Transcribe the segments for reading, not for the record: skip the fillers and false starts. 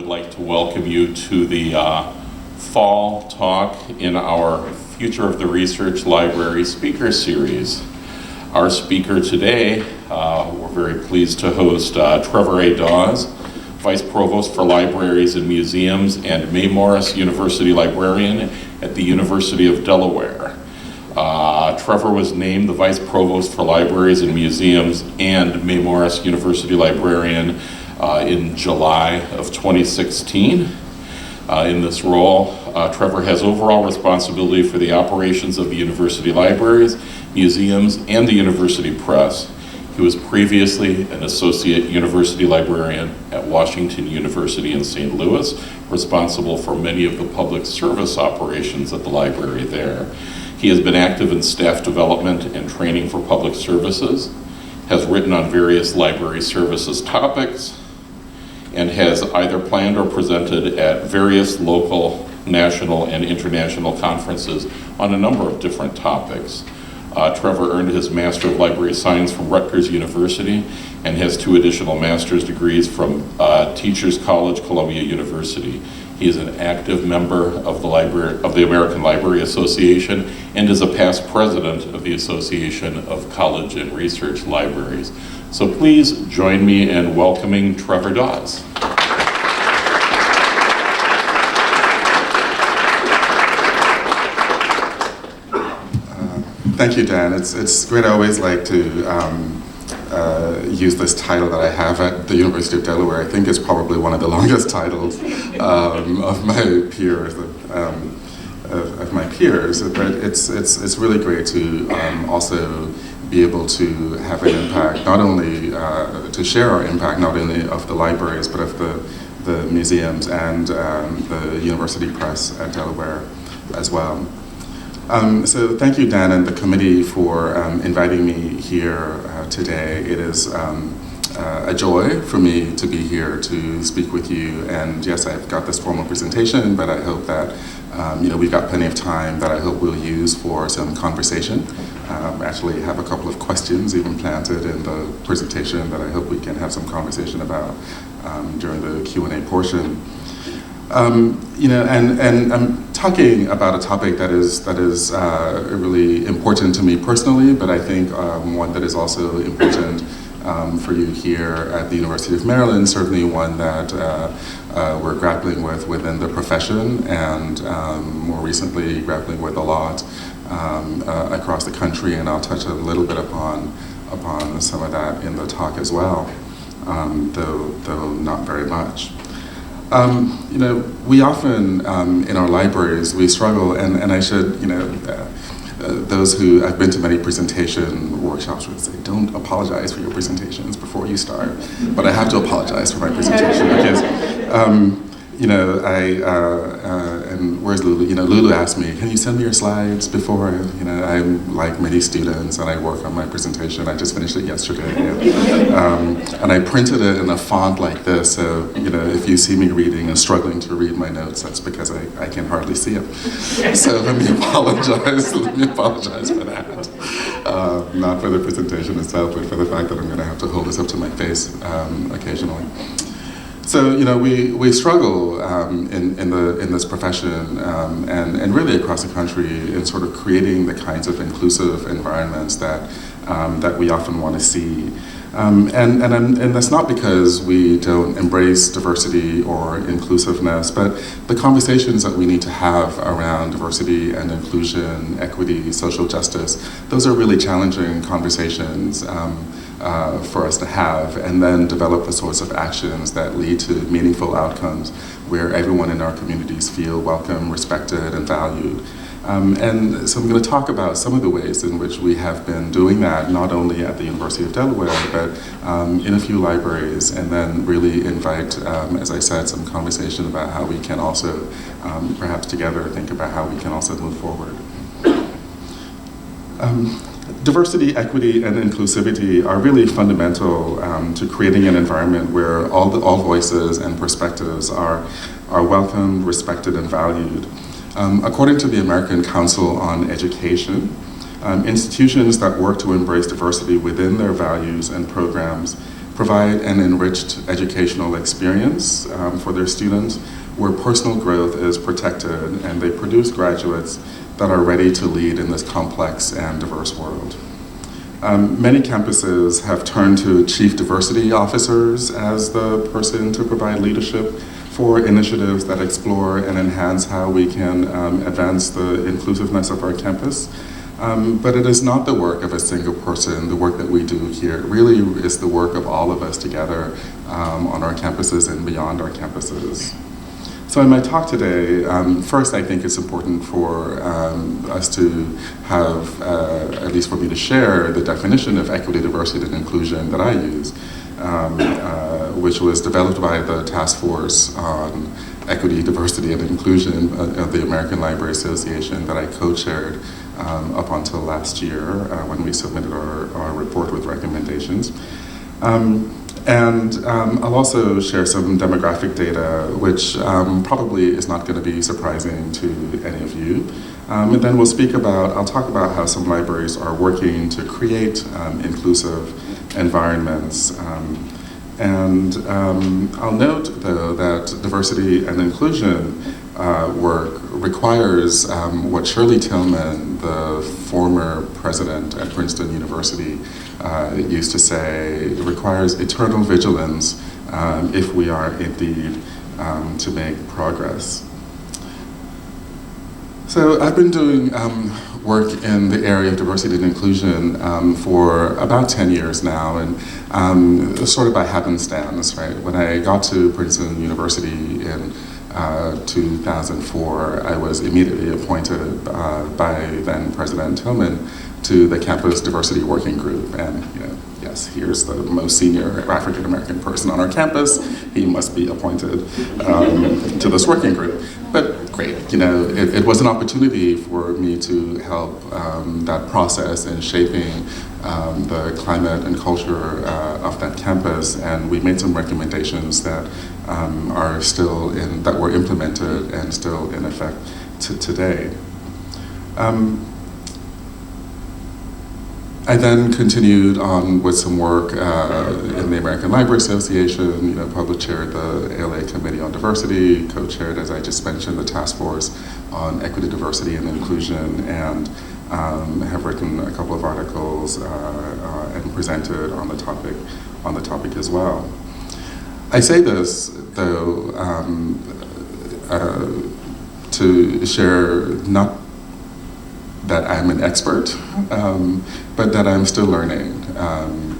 would like to welcome you to the fall talk in our Future of the Research Library speaker series. Our speaker today, we're very pleased to host Trevor A. Dawes, Vice Provost for Libraries and Museums and May Morris University Librarian at the University of Delaware. Trevor was named the Vice Provost for Libraries and Museums and May Morris University Librarian in July of 2016. In this role, Trevor has overall responsibility for the operations of the university libraries, museums, and the university press. He was previously an associate university librarian at Washington University in St. Louis, responsible for many of the public service operations at the library there. He has been active in staff development and training for public services, has written on various library services topics, and has either planned or presented at various local, national, and international conferences on a number of different topics. Trevor earned his Master of Library Science from Rutgers University and has 2 additional master's degrees from Teachers College, Columbia University. He is an active member of the American Library Association and is a past president of the Association of College and Research Libraries. So please join me in welcoming Trevor Dawes. Thank you, Dan. It's great. I always like to use this title that I have at the University of Delaware. I think it's probably one of the longest titles of my peers. But it's really great to also be able to have an impact, not only to share our impact, not only of the libraries, but of the museums and the university press at Delaware as well. So thank you, Dan, and the committee for inviting me here today. It is a joy for me to be here to speak with you. And yes, I've got this formal presentation, but I hope that we've got plenty of time that I hope we'll use for some conversation. Actually have a couple of questions even planted in the presentation that I hope we can have some conversation about during the Q&A portion. And I'm talking about a topic that is really important to me personally, but I think one that is also important for you here at the University of Maryland, certainly one that we're grappling with within the profession and more recently grappling with a lot across the country, and I'll touch a little bit upon some of that in the talk as well, though not very much. We often, in our libraries, we struggle, and I should, those who have been to many presentation workshops would say, don't apologize for your presentations before you start. But I have to apologize for my presentation because, and where's Lulu? Lulu asked me, can you send me your slides before? I'm like many students and I work on my presentation. I just finished it yesterday. And I printed it in a font like this. So, if you see me reading and struggling to read my notes, that's because I can hardly see it. So let me apologize. Let me apologize for that. Not for the presentation itself, but for the fact that I'm going to have to hold this up to my face occasionally. So we struggle in this profession and really across the country in sort of creating the kinds of inclusive environments that we often want to see, and that's not because we don't embrace diversity or inclusiveness, but the conversations that we need to have around diversity and inclusion, equity, social justice, those are really challenging conversations for us to have, and then develop the sorts of actions that lead to meaningful outcomes where everyone in our communities feel welcome, respected, and valued. And so I'm going to talk about some of the ways in which we have been doing that, not only at the University of Delaware, but in a few libraries, and then really invite, as I said, some conversation about how we can also, perhaps together, think about how we can also move forward. Diversity, equity, and inclusivity are really fundamental to creating an environment where all voices and perspectives are welcomed, respected, and valued. According to the American Council on Education, institutions that work to embrace diversity within their values and programs provide an enriched educational experience for their students where personal growth is protected, and they produce graduates that are ready to lead in this complex and diverse world. Many campuses have turned to chief diversity officers as the person to provide leadership for initiatives that explore and enhance how we can advance the inclusiveness of our campus. But it is not the work of a single person. The work that we do here really is the work of all of us together on our campuses and beyond our campuses. So in my talk today, first I think it's important for us to have, at least for me to share, the definition of equity, diversity, and inclusion that I use, which was developed by the Task Force on Equity, Diversity, and Inclusion of the American Library Association that I co-chaired up until last year when we submitted our report with recommendations. I'll also share some demographic data, which probably is not going to be surprising to any of you. And then I'll talk about how some libraries are working to create inclusive environments. I'll note, though, that diversity and inclusion work requires what Shirley Tillman, the former president at Princeton University, used to say, it requires eternal vigilance if we are indeed to make progress. So I've been doing work in the area of diversity and inclusion for about 10 years now, and sort of by happenstance, right? When I got to Princeton University in 2004, I was immediately appointed by then President Tillman to the Campus Diversity Working Group. And yes, here's the most senior African American person on our campus. He must be appointed to this working group. But great, it was an opportunity for me to help that process in shaping the climate and culture of that campus, and we made some recommendations that that were implemented and still in effect today. I then continued on with some work in the American Library Association, public chaired the ALA Committee on Diversity, co-chaired, as I just mentioned, the Task Force on Equity, Diversity, and Inclusion, and have written a couple of articles and presented on the topic as well. I say this, though, to share not that I'm an expert, but that I'm still learning.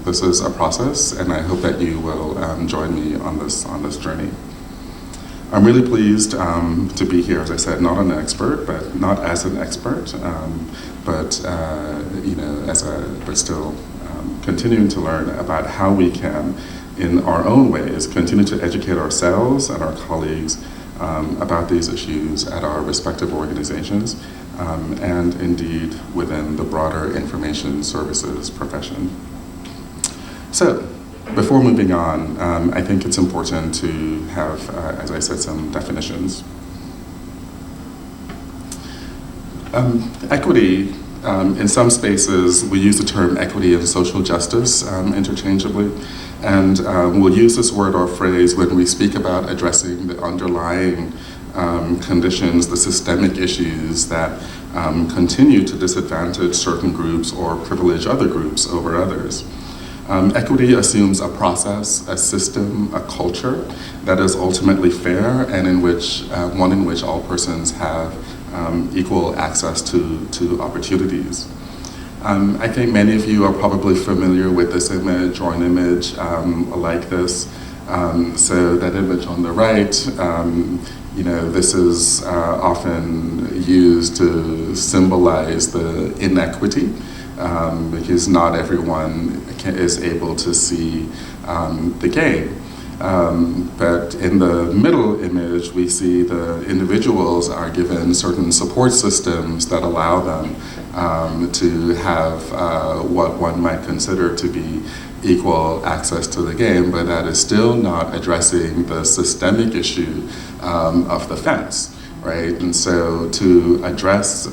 This is a process, and I hope that you will join me on this journey. I'm really pleased to be here, as I said, not an expert, but not as an expert, but still continuing to learn about how we can, in our own ways, continue to educate ourselves and our colleagues about these issues at our respective organizations, and indeed within the broader information services profession. So, before moving on, I think it's important to have, as I said, some definitions. Equity, in some spaces, we use the term equity and social justice interchangeably, and we'll use this word or phrase when we speak about addressing the underlying conditions, the systemic issues that continue to disadvantage certain groups or privilege other groups over others. Equity assumes a process, a system, a culture that is ultimately fair and in which all persons have equal access to opportunities. I think many of you are probably familiar with this image or an image like this. So that image on the right, this is often used to symbolize the inequity, because not everyone is able to see the game. But in the middle image, we see the individuals are given certain support systems that allow them to have what one might consider to be equal access to the game, but that is still not addressing the systemic issue of the fence. right? And so to address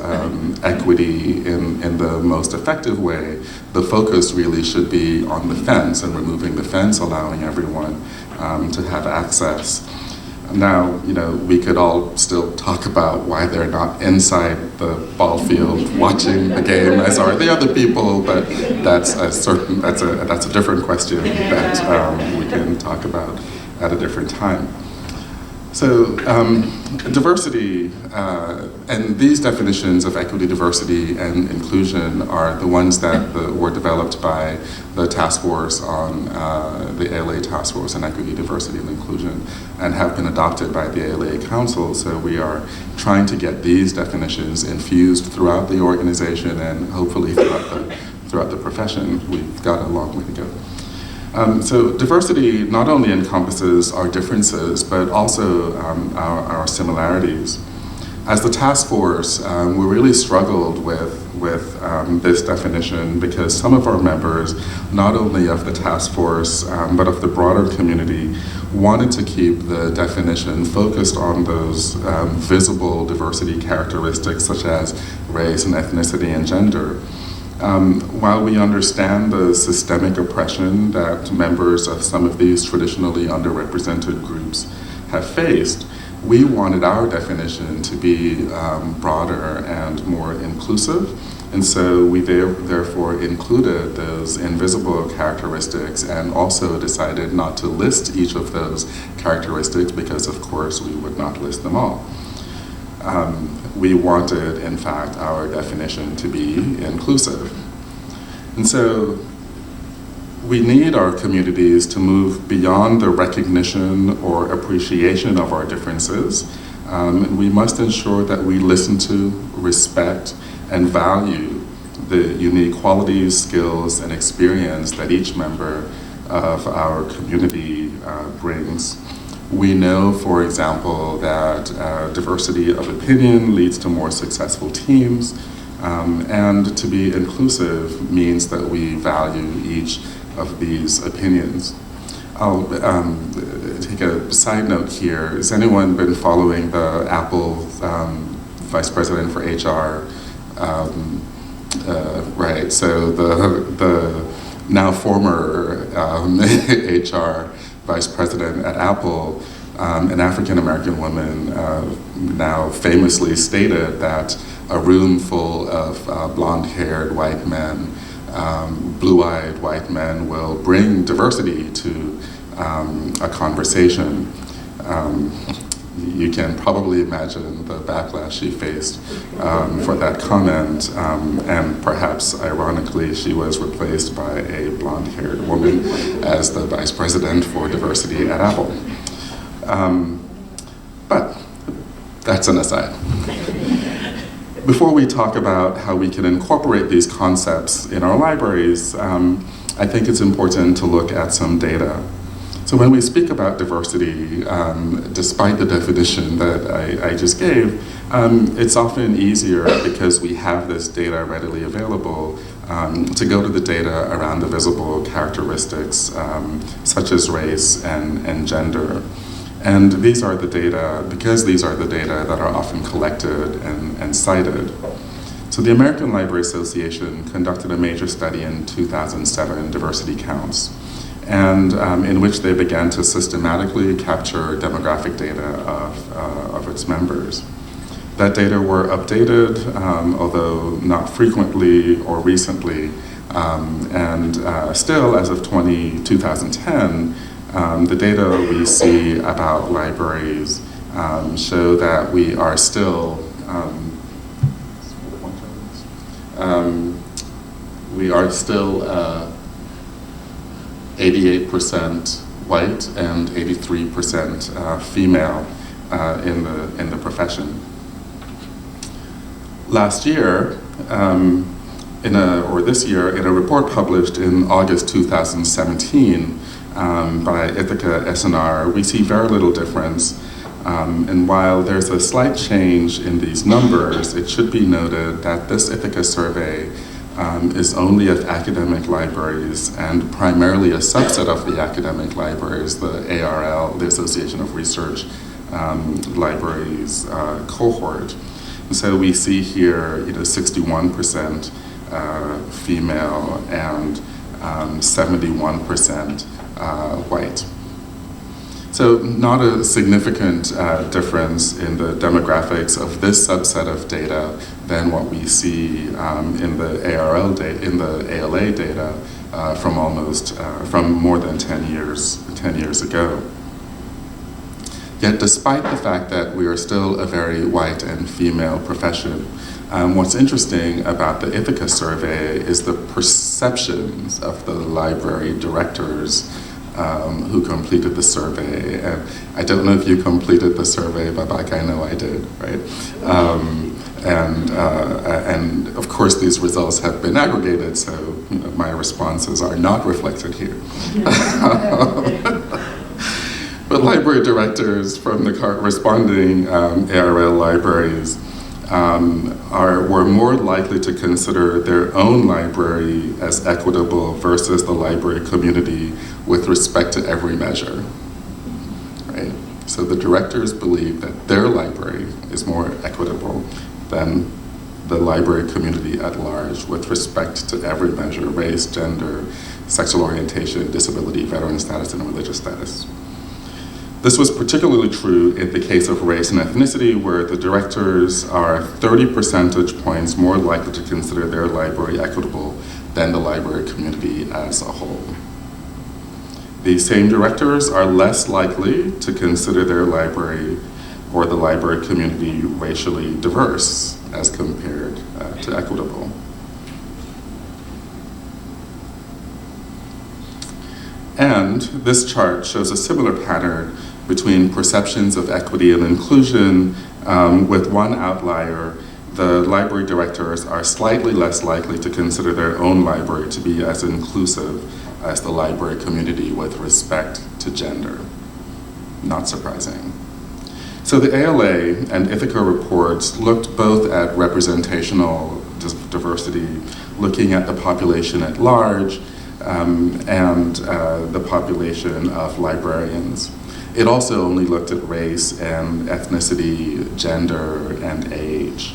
equity in the most effective way, the focus really should be on the fence and removing the fence, allowing everyone to have access. Now, we could all still talk about why they're not inside the ball field watching the game, as are the other people, but that's a different question that we can talk about at a different time. So diversity, and these definitions of equity, diversity, and inclusion are the ones that were developed by the task force on the ALA Task Force on Equity, Diversity, and Inclusion, and have been adopted by the ALA Council. So we are trying to get these definitions infused throughout the organization and hopefully throughout the profession. We've got a long way to go. So diversity not only encompasses our differences, but also our similarities. As the task force, we really struggled with this definition because some of our members, not only of the task force, but of the broader community, wanted to keep the definition focused on those visible diversity characteristics such as race and ethnicity and gender. While we understand the systemic oppression that members of some of these traditionally underrepresented groups have faced, we wanted our definition to be broader and more inclusive, and so we therefore included those invisible characteristics and also decided not to list each of those characteristics because, of course, we would not list them all. We wanted, in fact, our definition to be inclusive. And so we need our communities to move beyond the recognition or appreciation of our differences. We must ensure that we listen to, respect, and value the unique qualities, skills, and experience that each member of our community brings. We know, for example, that diversity of opinion leads to more successful teams, and to be inclusive means that we value each of these opinions. I'll take a side note here. Has anyone been following the Apple Vice President for HR? Right, so the now former HR Vice President at Apple, an African-American woman, now famously stated that a room full of blonde-haired white men, blue-eyed white men will bring diversity to a conversation. You can probably imagine the backlash she faced for that comment, and perhaps ironically, she was replaced by a blonde-haired woman as the vice president for diversity at Apple. But that's an aside. Before we talk about how we can incorporate these concepts in our libraries, I think it's important to look at some data. So when we speak about diversity, despite the definition that I just gave, it's often easier because we have this data readily available to go to the data around the visible characteristics such as race and gender. And these are the data, because these are the data that are often collected and cited. So the American Library Association conducted a major study in 2007, Diversity Counts, and in which they began to systematically capture demographic data of its members. That data were updated, although not frequently or recently, and still, as of 2010, the data we see about libraries show that we are still 88% white and 83% female in the profession. Last year, this year, in a report published in August 2017 by Ithaca SNR, we see very little difference. And while there's a slight change in these numbers, it should be noted that this Ithaca survey is only of academic libraries and primarily a subset of the academic libraries, the ARL, the Association of Research libraries cohort. And so we see here, 61% female and 71% white. So not a significant difference in the demographics of this subset of data than what we see in the ALA data from more than 10 years ago. Yet despite the fact that we are still a very white and female profession, what's interesting about the Ithaca survey is the perceptions of the library directors who completed the survey. And I don't know if you completed the survey, Babak, I know I did, right? And of course these results have been aggregated, so my responses are not reflected here. But library directors from the corresponding ARL libraries were more likely to consider their own library as equitable versus the library community with respect to every measure, right? So the directors believe that their library is more equitable than the library community at large with respect to every measure: race, gender, sexual orientation, disability, veteran status, and religious status. This was particularly true in the case of race and ethnicity, where the directors are 30 percentage points more likely to consider their library equitable than the library community as a whole. These same directors are less likely to consider their library or the library community racially diverse as compared to equitable. And this chart shows a similar pattern between perceptions of equity and inclusion, with one outlier. The library directors are slightly less likely to consider their own library to be as inclusive as the library community with respect to gender. Not surprising. So the ALA and Ithaca reports looked both at representational diversity, looking at the population at large, and the population of librarians. It also only looked at race and ethnicity, gender, and age.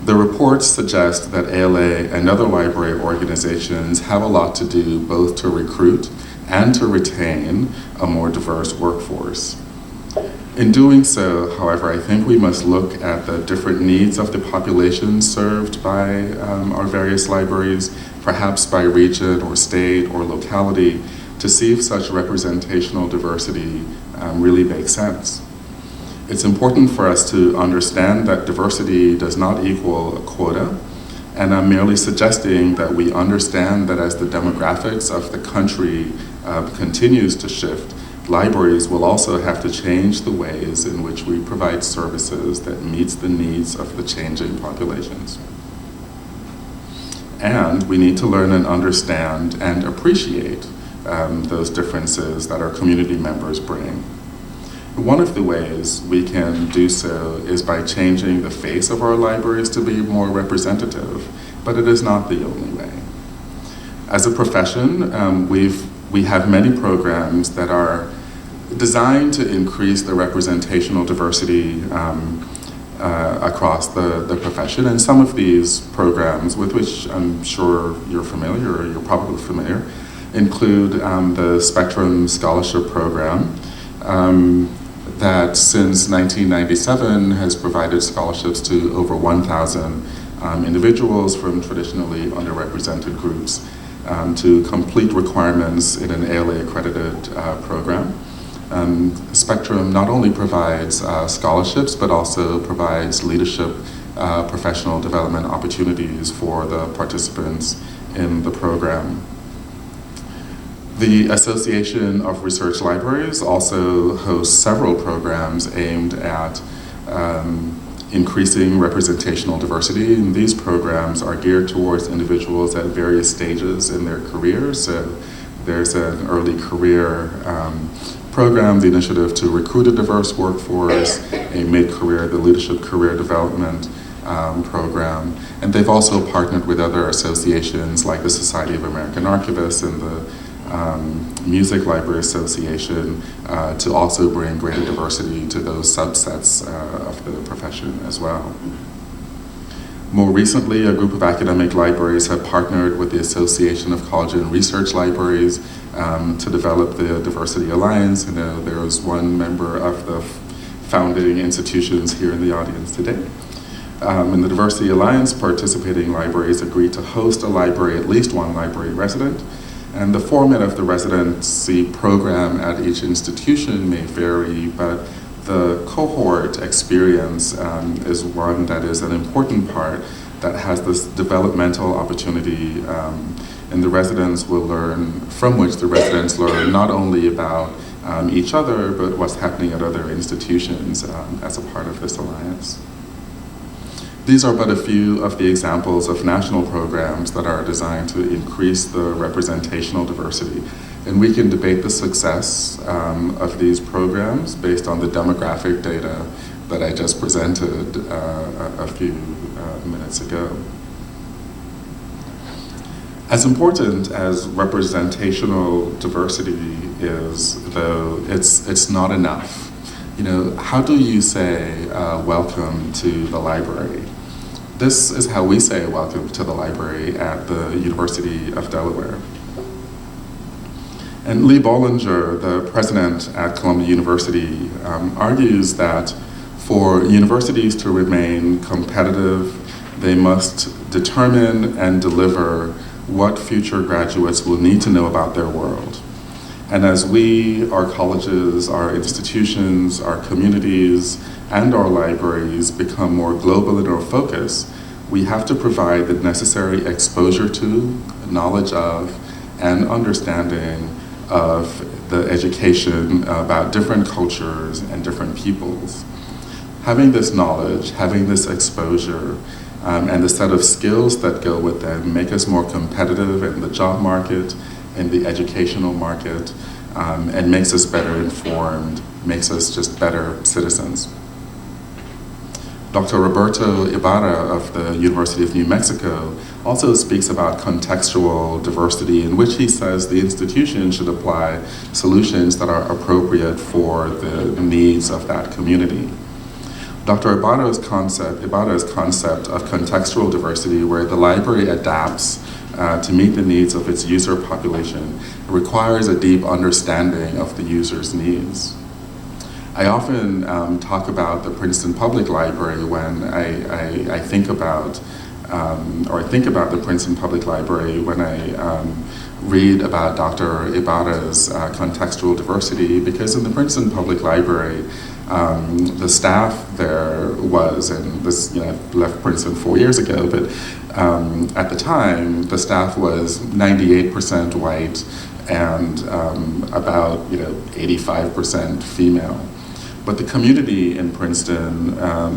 The reports suggest that ALA and other library organizations have a lot to do both to recruit and to retain a more diverse workforce. In doing so, however, I think we must look at the different needs of the population served by our various libraries, perhaps by region or state or locality, to see if such representational diversity really makes sense. It's important for us to understand that diversity does not equal a quota, and I'm merely suggesting that we understand that as the demographics of the country continues to shift, libraries will also have to change the ways in which we provide services that meets the needs of the changing populations. And we need to learn and understand and appreciate those differences that our community members bring. One of the ways we can do so is by changing the face of our libraries to be more representative, but it is not the only way. As a profession, we have many programs that are designed to increase the representational diversity across the profession, and some of these programs, with which I'm sure you're familiar, or you're probably familiar, include the Spectrum Scholarship Program that since 1997 has provided scholarships to over 1,000 individuals from traditionally underrepresented groups to complete requirements in an ALA accredited program. Spectrum not only provides scholarships, but also provides leadership professional development opportunities for the participants in the program. The Association of Research Libraries also hosts several programs aimed at increasing representational diversity, and these programs are geared towards individuals at various stages in their careers. So there's an early career program, the Initiative to Recruit a Diverse Workforce, a mid-career, the Leadership Career Development program, and they've also partnered with other associations like the Society of American Archivists and the Music Library Association, to also bring greater diversity to those subsets of the profession as well. More recently, a group of academic libraries have partnered with the Association of College and Research Libraries to develop the Diversity Alliance. You know, there was one member of the founding institutions here in the audience today. In the Diversity Alliance, participating libraries agreed to host a library, at least one library resident, and the format of the residency program at each institution may vary, but the cohort experience is one that is an important part that has this developmental opportunity, and the residents will learn, from which the residents learn not only about each other, but what's happening at other institutions as a part of this alliance. These are but a few of the examples of national programs that are designed to increase the representational diversity. And we can debate the success of these programs based on the demographic data that I just presented a few minutes ago. As important as representational diversity is, though, it's not enough. You know, how do you say welcome to the library? This is how we say welcome to the library at the University of Delaware. And Lee Bollinger, the president at Columbia University, argues that for universities to remain competitive, they must determine and deliver what future graduates will need to know about their world. And as we, our colleges, our institutions, our communities, and our libraries become more global in our focus, we have to provide the necessary exposure to, knowledge of, and understanding of the education about different cultures and different peoples. Having this knowledge, having this exposure, and the set of skills that go with them make us more competitive in the job market, in the educational market, and makes us better informed, makes us just better citizens. Dr. Roberto Ibarra of the University of New Mexico also speaks about contextual diversity, in which he says the institution should apply solutions that are appropriate for the needs of that community. Dr. Ibarra's concept of contextual diversity, where the library adapts to meet the needs of its user population, requires a deep understanding of the user's needs. I often talk about the Princeton Public Library when I think about the Princeton Public Library when I read about Dr. Ibarra's contextual diversity, because in the Princeton Public Library, the staff there was, and this, I left Princeton 4 years ago, but at the time, the staff was 98% white and about 85% female. But the community in Princeton,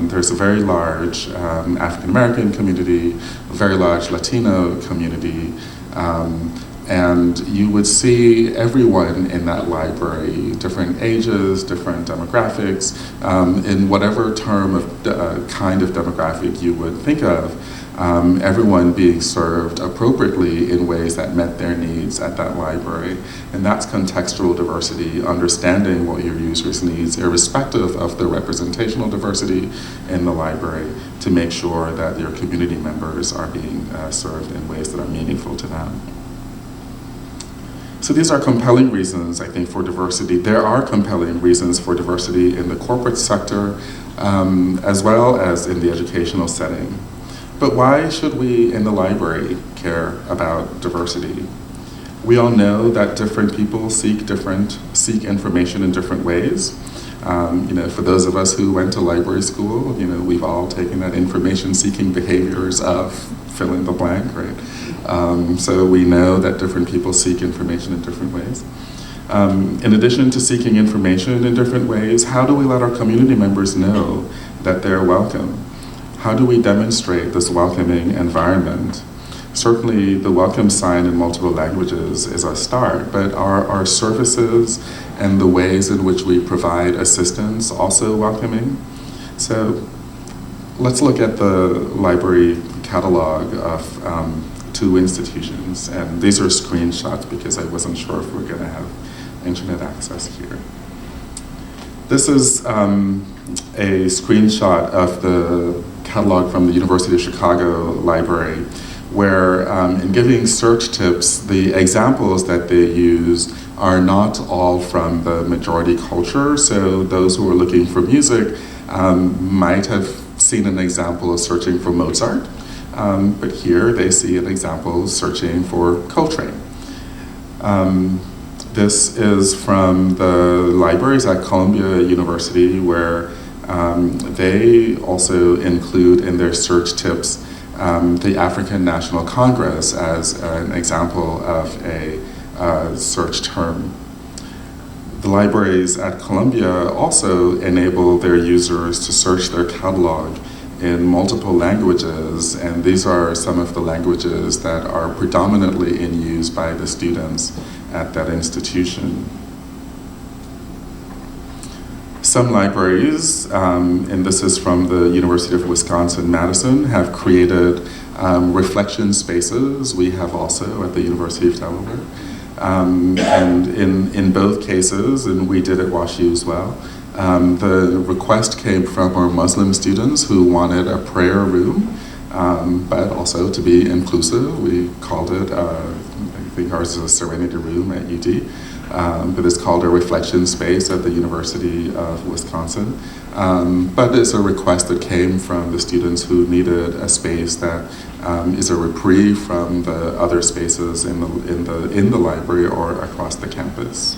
there's a very large African American community, a very large Latino community, and you would see everyone in that library, different ages, different demographics, in whatever term of kind of demographic you would think of, everyone being served appropriately in ways that met their needs at that library. And that's contextual diversity, understanding what your users' needs, irrespective of the representational diversity in the library, to make sure that your community members are being served in ways that are meaningful to them. So these are compelling reasons, I think, for diversity. There are compelling reasons for diversity in the corporate sector, as well as in the educational setting. But why should we in the library care about diversity? We all know that different people seek information in different ways. For those of us who went to library school, we've all taken that information-seeking behaviors of fill in the blank, right? So we know that different people seek information in different ways. In addition to seeking information in different ways, how do we let our community members know that they're welcome? How do we demonstrate this welcoming environment? Certainly, the welcome sign in multiple languages is a start, but are our services and the ways in which we provide assistance also welcoming? So let's look at the library catalog of two institutions. And these are screenshots because I wasn't sure if we're going to have internet access here. This is a screenshot of the catalog from the University of Chicago Library, where in giving search tips, the examples that they use are not all from the majority culture. So those who are looking for music might have seen an example of searching for Mozart, but here they see an example searching for Coltrane. This is from the libraries at Columbia University, where they also include in their search tips the African National Congress as an example of a search term. The libraries at Columbia also enable their users to search their catalog in multiple languages, and these are some of the languages that are predominantly in use by the students at that institution. Some libraries, and this is from the University of Wisconsin-Madison, have created reflection spaces. We have also at the University of Delaware. And in both cases, and we did at WashU as well, the request came from our Muslim students who wanted a prayer room, but also to be inclusive. We called it, I think ours is a Serenity Room at UT. But it's called a reflection space at the University of Wisconsin. But it's a request that came from the students who needed a space that is a reprieve from the other spaces in the library or across the campus.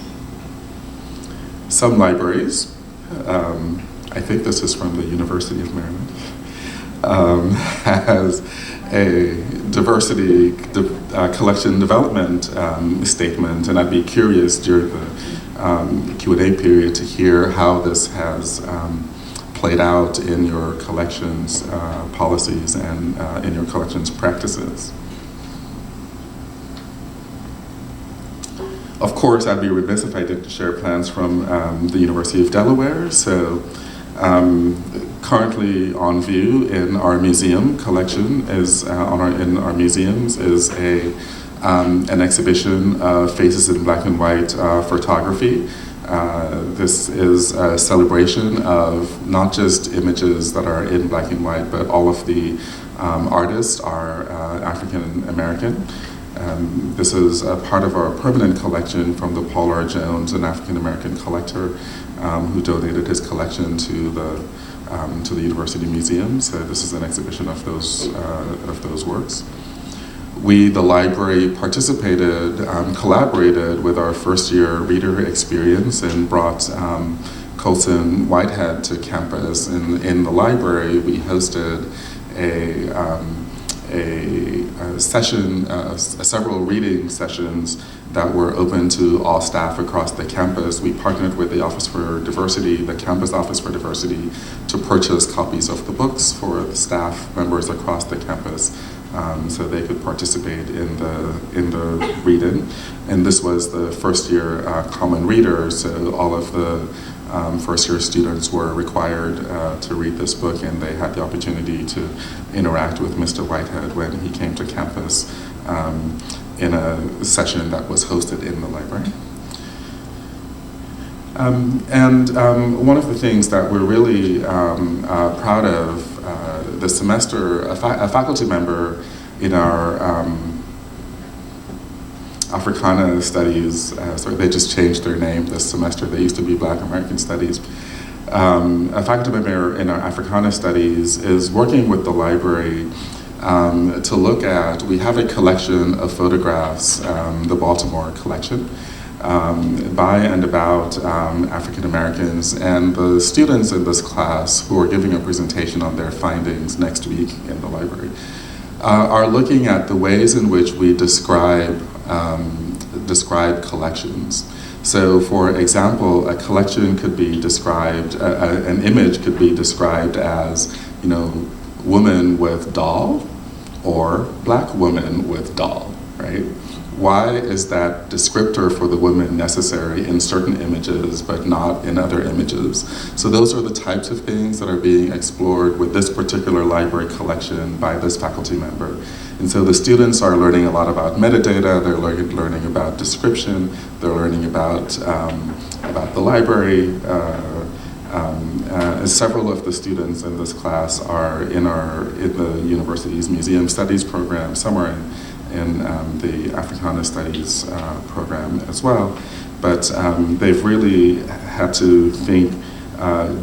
Some libraries, I think this is from the University of Maryland, has a diversity collection development statement, and I'd be curious during the Q&A period to hear how this has played out in your collections policies and in your collections practices. Of course, I'd be remiss if I didn't share plans from the University of Delaware. So currently on view in our museum collection is, in our museums is an exhibition of faces in black and white photography. This is a celebration of not just images that are in black and white, but all of the artists are African American. This is a part of our permanent collection from the Paul R. Jones, an African American collector who donated his collection to the University Museum. So this is an exhibition of those works. We, the library, participated, collaborated with our first year reader experience and brought Colson Whitehead to campus. In the library, we hosted a session, several reading sessions that were open to all staff across the campus. We partnered with the Office for Diversity, the Campus Office for Diversity, to purchase copies of the books for the staff members across the campus so they could participate in the reading. And this was the first year common reader, so all of the first year students were required to read this book, and they had the opportunity to interact with Mr. Whitehead when he came to campus in a session that was hosted in the library. And one of the things that we're really proud of this semester, a faculty member in our Africana Studies, sorry, they just changed their name this semester. They used to be Black American Studies. A faculty member in our Africana Studies is working with the library to look at, we have a collection of photographs, the Baltimore collection, by and about African Americans, and the students in this class who are giving a presentation on their findings next week in the library are looking at the ways in which we describe collections. So for example, a collection could be described, an image could be described as, you know, woman with doll or black woman with doll, right? Why is that descriptor for the woman necessary in certain images but not in other images? So those are the types of things that are being explored with this particular library collection by this faculty member. And so the students are learning a lot about metadata, they're learning about description, they're learning about the library. Several of the students in this class are in the university's museum studies program, somewhere in the Africana Studies program as well. But they've really had to think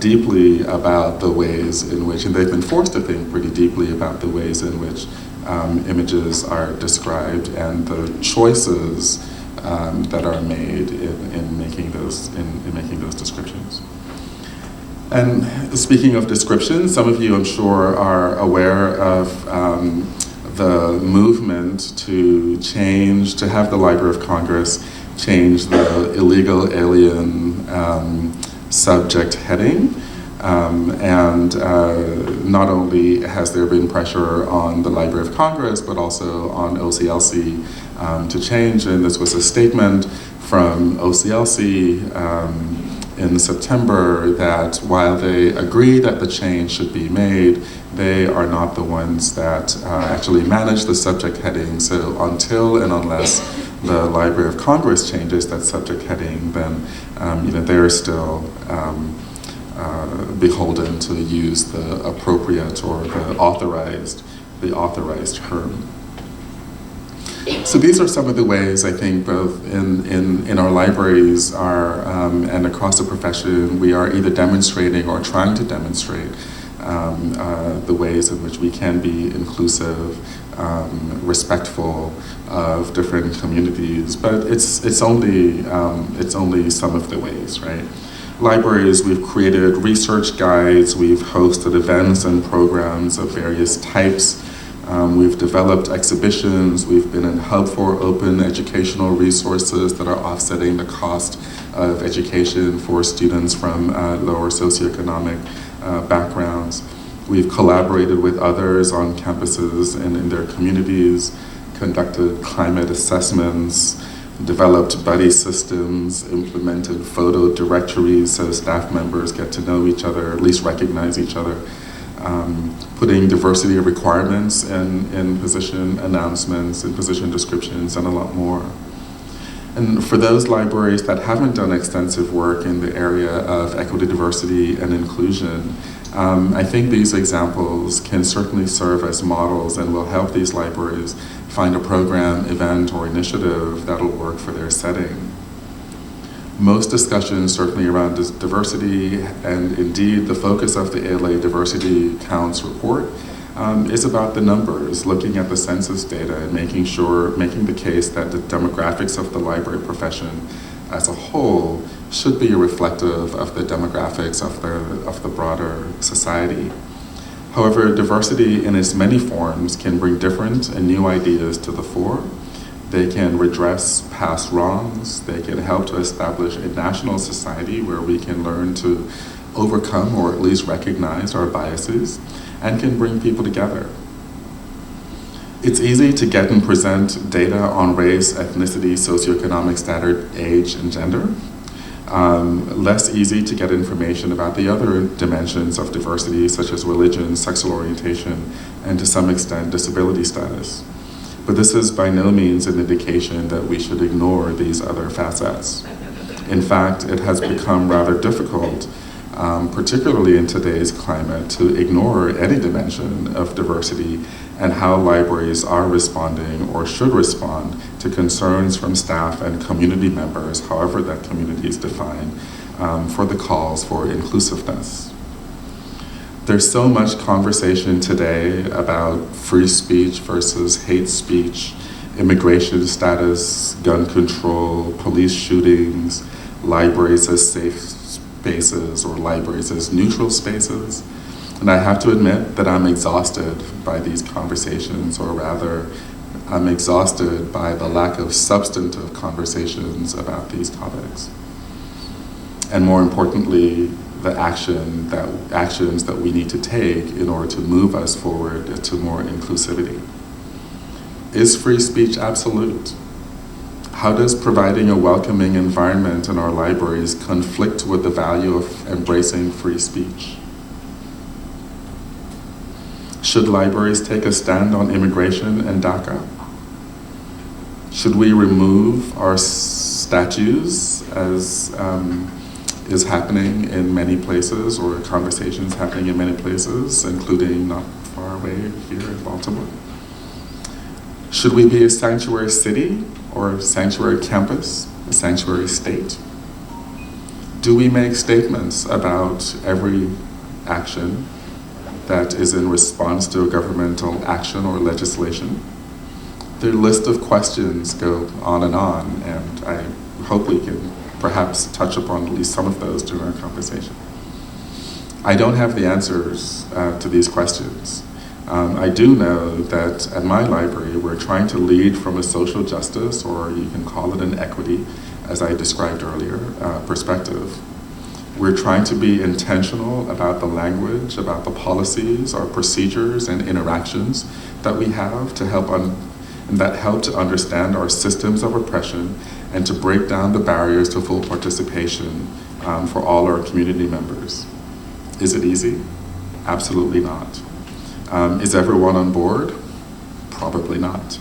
deeply about the ways in which, and they've been forced to think pretty deeply about the ways in which images are described and the choices that are made in making those descriptions. And speaking of descriptions, some of you, I'm sure, are aware of the movement to have the Library of Congress change the illegal alien subject heading. And not only has there been pressure on the Library of Congress, but also on OCLC to change. And this was a statement from OCLC in September that while they agree that the change should be made, they are not the ones that actually manage the subject heading. So until and unless the Library of Congress changes that subject heading, then they're still beholden to use the appropriate or the authorized term. So these are some of the ways I think both in our libraries and across the profession we are either demonstrating or trying to demonstrate the ways in which we can be inclusive, respectful of different communities. But it's only some of the ways, right? Libraries, we've created research guides, we've hosted events and programs of various types. We've developed exhibitions, we've been a hub for open educational resources that are offsetting the cost of education for students from lower socioeconomic backgrounds. We've collaborated with others on campuses and in their communities, conducted climate assessments, developed buddy systems, implemented photo directories so staff members get to know each other, at least recognize each other. Putting diversity requirements in position announcements and position descriptions and a lot more. And for those libraries that haven't done extensive work in the area of equity, diversity, and inclusion, I think these examples can certainly serve as models and will help these libraries find a program, event, or initiative that'll work for their setting. Most discussions certainly around diversity, and indeed the focus of the ALA Diversity Counts report is about the numbers, looking at the census data and making the case that the demographics of the library profession as a whole should be reflective of the demographics of the broader society. However, diversity in its many forms can bring different and new ideas to the fore. They can redress past wrongs. They can help to establish a national society where we can learn to overcome or at least recognize our biases and can bring people together. It's easy to get and present data on race, ethnicity, socioeconomic status, age, and gender. Less easy to get information about the other dimensions of diversity, such as religion, sexual orientation, and to some extent, disability status. But this is by no means an indication that we should ignore these other facets. In fact, it has become rather difficult, particularly in today's climate, to ignore any dimension of diversity and how libraries are responding or should respond to concerns from staff and community members, however that community is defined, for the calls for inclusiveness. There's so much conversation today about free speech versus hate speech, immigration status, gun control, police shootings, libraries as safe spaces or libraries as neutral spaces. And I have to admit that I'm exhausted by these conversations, or rather, I'm exhausted by the lack of substantive conversations about these topics. And more importantly, the actions that we need to take in order to move us forward to more inclusivity. Is free speech absolute? How does providing a welcoming environment in our libraries conflict with the value of embracing free speech? Should libraries take a stand on immigration and DACA? Should we remove our statues, as is happening in many places, or conversations happening in many places, including not far away here in Baltimore? Should we be a sanctuary city or a sanctuary campus, a sanctuary state? Do we make statements about every action that is in response to a governmental action or legislation? The list of questions go on, and I hope we can perhaps touch upon at least some of those during our conversation. I don't have the answers to these questions. I do know that at my library, we're trying to lead from a social justice, or you can call it an equity, as I described earlier, perspective. We're trying to be intentional about the language, about the policies, our procedures, and interactions that we have to help that help to understand our systems of oppression and to break down the barriers to full participation for all our community members. Is it easy? Absolutely not. Is everyone on board? Probably not.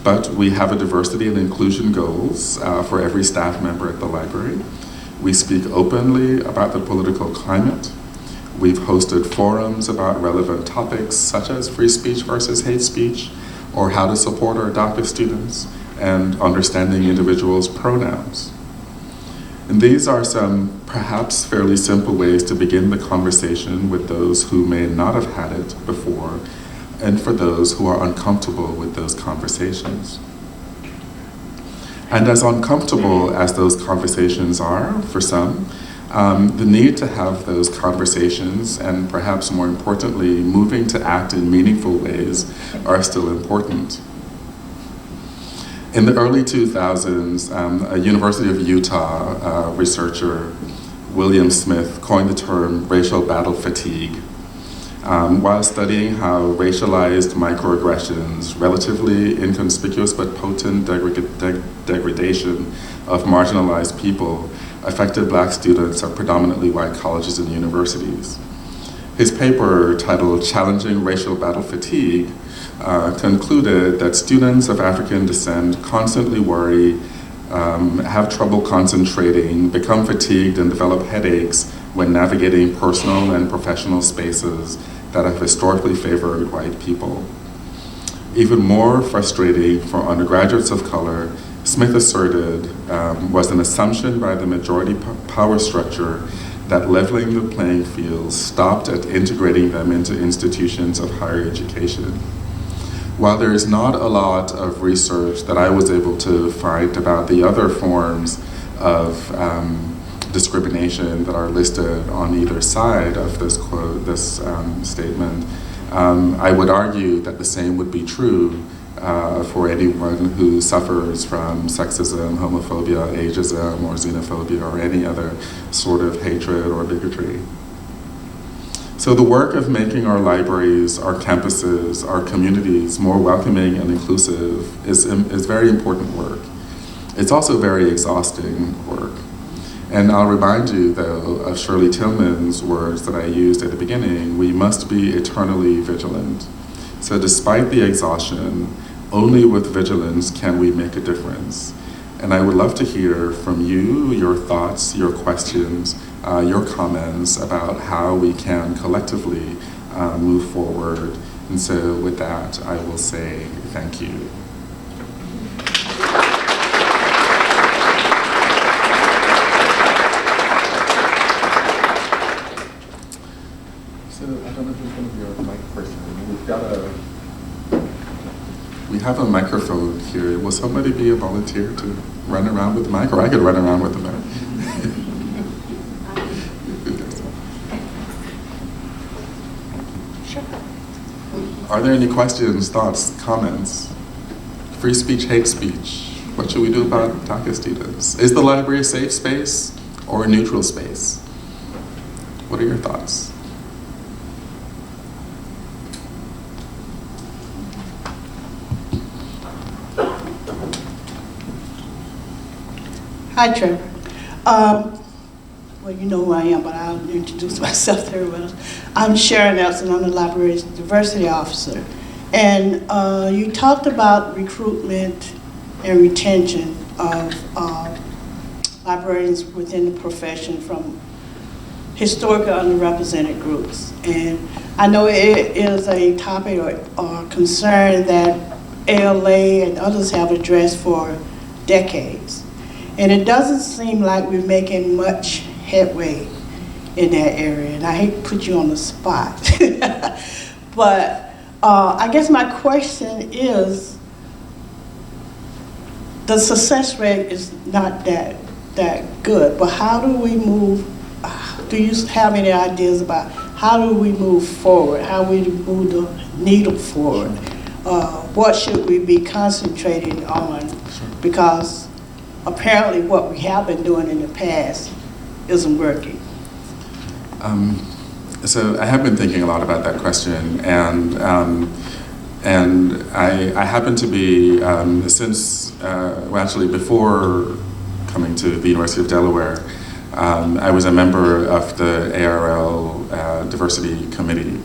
But we have a diversity and inclusion goals for every staff member at the library. We speak openly about the political climate. We've hosted forums about relevant topics such as free speech versus hate speech, or how to support our DACA students, and understanding individuals' pronouns. And these are some perhaps fairly simple ways to begin the conversation with those who may not have had it before, and for those who are uncomfortable with those conversations. And as uncomfortable as those conversations are for some, the need to have those conversations, and perhaps more importantly, moving to act in meaningful ways, are still important. In the early 2000s, a University of Utah researcher, William Smith, coined the term racial battle fatigue while studying how racialized microaggressions, relatively inconspicuous but potent degradation of marginalized people, affected Black students at predominantly white colleges and universities. His paper, titled "Challenging Racial Battle Fatigue," concluded that students of African descent constantly worry, have trouble concentrating, become fatigued, and develop headaches when navigating personal and professional spaces that have historically favored white people. Even more frustrating for undergraduates of color, Smith asserted, was an assumption by the majority power structure that leveling the playing field stopped at integrating them into institutions of higher education. While there is not a lot of research that I was able to find about the other forms of discrimination that are listed on either side of this quote, this statement, I would argue that the same would be true for anyone who suffers from sexism, homophobia, ageism, or xenophobia, or any other sort of hatred or bigotry. So the work of making our libraries, our campuses, our communities more welcoming and inclusive is very important work. It's also very exhausting work. And I'll remind you, though, of Shirley Tillman's words that I used at the beginning: we must be eternally vigilant. So despite the exhaustion, only with vigilance can we make a difference. And I would love to hear from you, your thoughts, your questions, your comments about how we can collectively move forward. And so with that, I will say thank you. So I don't know who's going to be our mic person. We have a microphone here. Will somebody be a volunteer to run around with the mic? Or I could run around with the mic. Are there any questions, thoughts, comments? Free speech, hate speech. What should we do about DACA students? Is the library a safe space or a neutral space? What are your thoughts? Hi, Trevor. Well, you know who I am, but I'll introduce myself to everyone else. I'm Sharon Nelson. I'm the library's diversity officer. And you talked about recruitment and retention of librarians within the profession from historically underrepresented groups. And I know it is a topic or concern that ALA and others have addressed for decades. And it doesn't seem like we're making much headway in that area. And I hate to put you on the spot. But I guess my question is, the success rate is not that good, but how do we move, do you have any ideas about how do we move forward, how we move the needle forward? What should we be concentrating on? Because apparently what we have been doing in the past isn't working. So I have been thinking a lot about that question, and I happen to be, actually before coming to the University of Delaware, I was a member of the ARL Diversity Committee,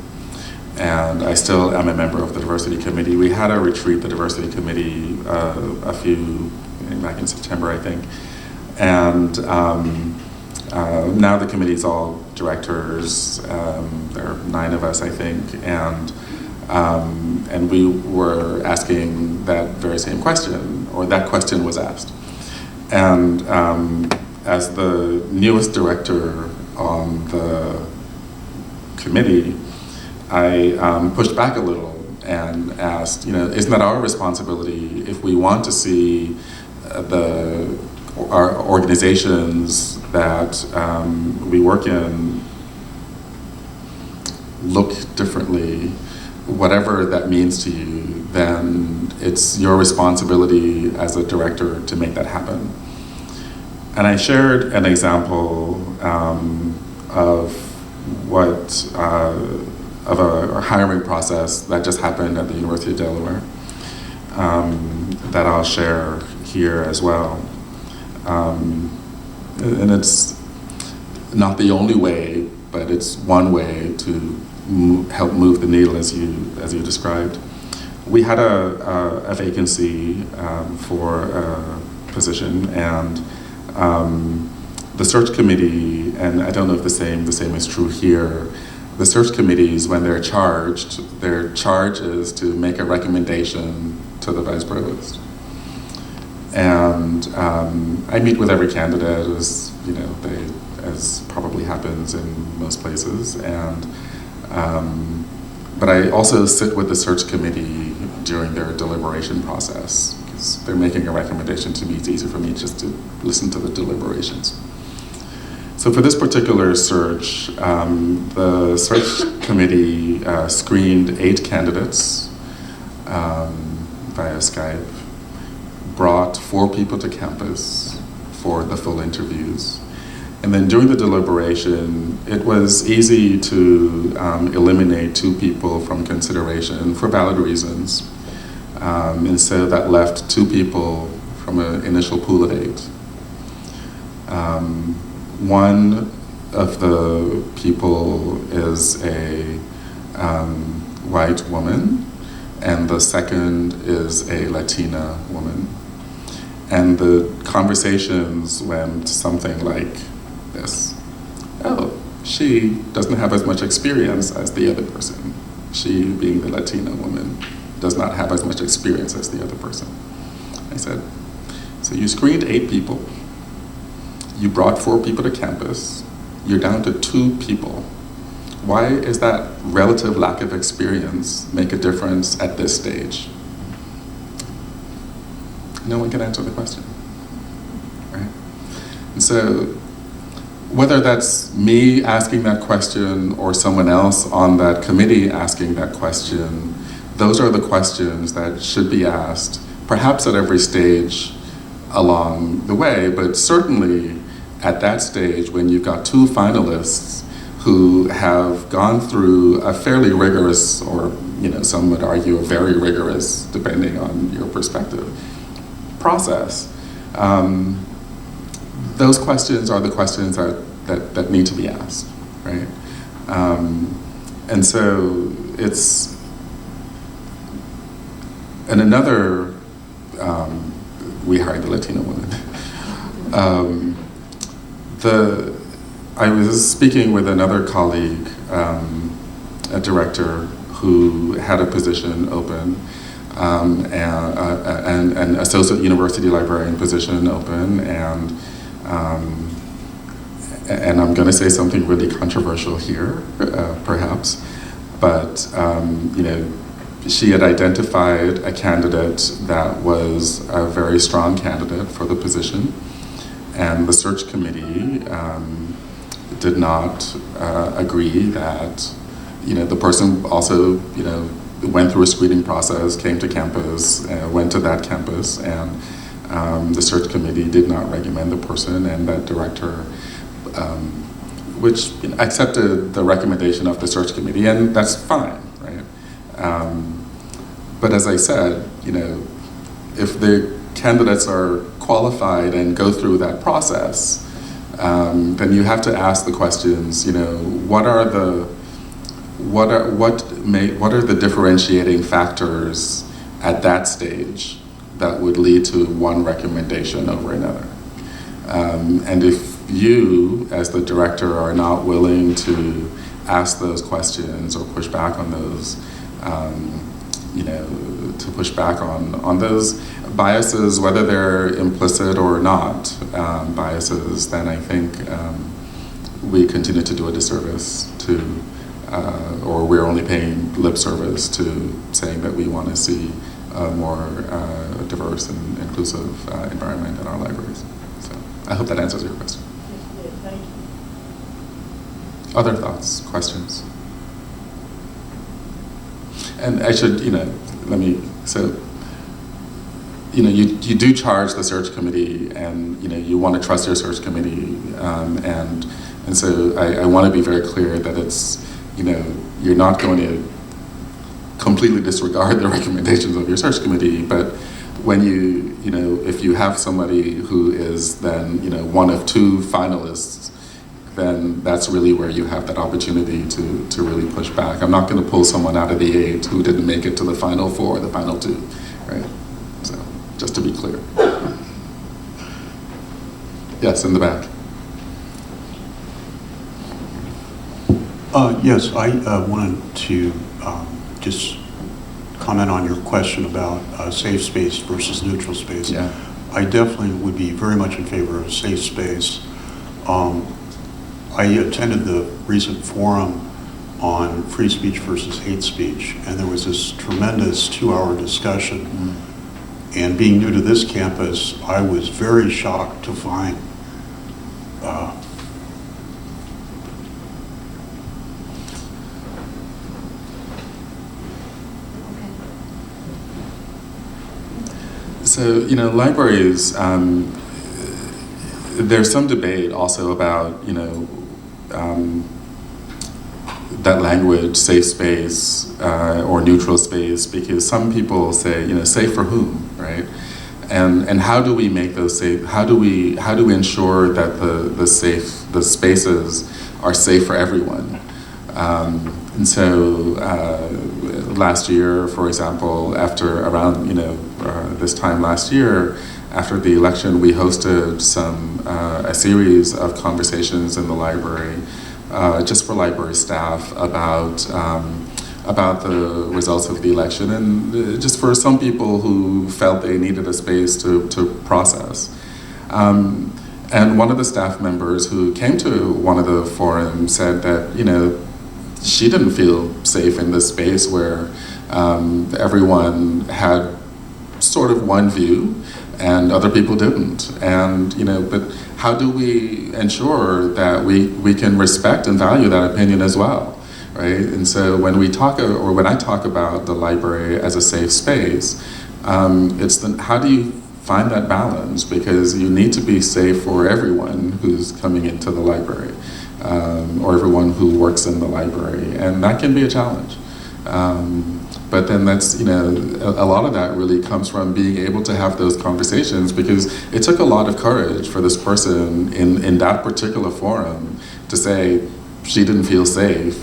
and I still am a member of the Diversity Committee. We had a retreat, the Diversity Committee, back in September, I think, and now the committee is all directors. There are 9 of us, I think, and we were asking that very same question, or that question was asked. And as the newest director on the committee, I pushed back a little and asked, isn't that our responsibility if we want to see our organizations that we work in look differently, whatever that means to you, then it's your responsibility as a director to make that happen. And I shared an example of a hiring process that just happened at the University of Delaware that I'll share here as well. And it's not the only way, but it's one way to help move the needle as you described. We had a vacancy for a position, and the search committee, and I don't know if the same is true here, the search committees, when they're charged, their charge is to make a recommendation to the vice provost. And I meet with every candidate, as probably happens in most places, and but I also sit with the search committee during their deliberation process, because they're making a recommendation to me. It's easier for me just to listen to the deliberations. So for this particular search, the search committee screened 8 candidates via Skype, brought 4 people to campus for the full interviews. And then during the deliberation, it was easy to eliminate 2 people from consideration for valid reasons. And so that left 2 people from an initial pool of 8. One of the people is a white woman, and the second is a Latina woman. And the conversations went something like this. Oh, she doesn't have as much experience as the other person. She, being the Latina woman, does not have as much experience as the other person. I said, so you screened 8 people. You brought 4 people to campus. You're down to 2 people. Why is that relative lack of experience make a difference at this stage? No one can answer the question, right? And so whether that's me asking that question or someone else on that committee asking that question, those are the questions that should be asked, perhaps at every stage along the way, but certainly at that stage when you've got 2 finalists who have gone through a fairly rigorous, or some would argue a very rigorous, depending on your perspective, process. those questions are the questions that need to be asked, right? And so it's, and another, we hired the Latino woman. I was speaking with another colleague, a director who had a position open, and an associate university librarian position open, and I'm going to say something really controversial here, perhaps, but she had identified a candidate that was a very strong candidate for the position, and the search committee did not agree that, the person also, went through a screening process, came to campus, went to that campus, and the search committee did not recommend the person, and that director, which accepted the recommendation of the search committee, and that's fine, right? But as I said, if the candidates are qualified and go through that process, then you have to ask the questions, what are the differentiating factors at that stage that would lead to one recommendation over another? And if you, as the director, are not willing to ask those questions or push back on those, to push back on those biases, whether they're implicit or not biases, then I think we continue to do a disservice to, or we're only paying lip service to saying that we want to see a more diverse and inclusive environment in our libraries. So I hope that answers your question. Yes, thank you. Other thoughts, questions? And I should, you do charge the search committee, and you want to trust your search committee, and so I want to be very clear that it's, you're not going to completely disregard the recommendations of your search committee, but when if you have somebody who is then, one of two finalists, then that's really where you have that opportunity to really push back. I'm not going to pull someone out of the 8 who didn't make it to the final 4 or the final 2, right? So, just to be clear. Yes, in the back. Yes, I wanted to just comment on your question about safe space versus neutral space. Yeah. I definitely would be very much in favor of safe space. I attended the recent forum on free speech versus hate speech, and there was this tremendous 2-hour discussion. Mm-hmm. And being new to this campus, I was very shocked to find So, libraries, there's some debate also about, that language, safe space, or neutral space, because some people say, safe for whom, right? And how do we make those safe? How do we ensure that the spaces are safe for everyone? And so last year, for example, around this time last year, after the election, we hosted a series of conversations in the library, just for library staff about the results of the election, and just for some people who felt they needed a space to process. And one of the staff members who came to one of the forums said that, she didn't feel safe in this space where everyone had sort of one view and other people didn't. And, but how do we ensure that we can respect and value that opinion as well, right? And so when I talk about the library as a safe space, it's how do you find that balance? Because you need to be safe for everyone who's coming into the library, or everyone who works in the library, and that can be a challenge. But then that's, you know, a lot of that really comes from being able to have those conversations, because it took a lot of courage for this person in that particular forum to say she didn't feel safe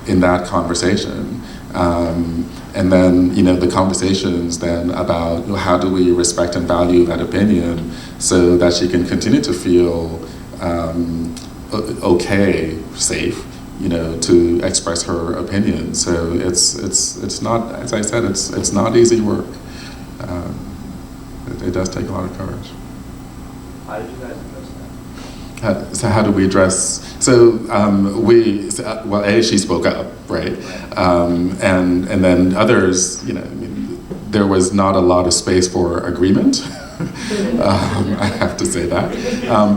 in that conversation. And then, you know, the conversations then about how do we respect and value that opinion so that she can continue to feel okay, safe, you know, to express her opinion. So it's not, as I said, it's not easy work. It does take a lot of courage. How did you guys address that? So how do we address? So well, she spoke up, right? And then others, you know, I mean, there was not a lot of space for agreement. I have to say that,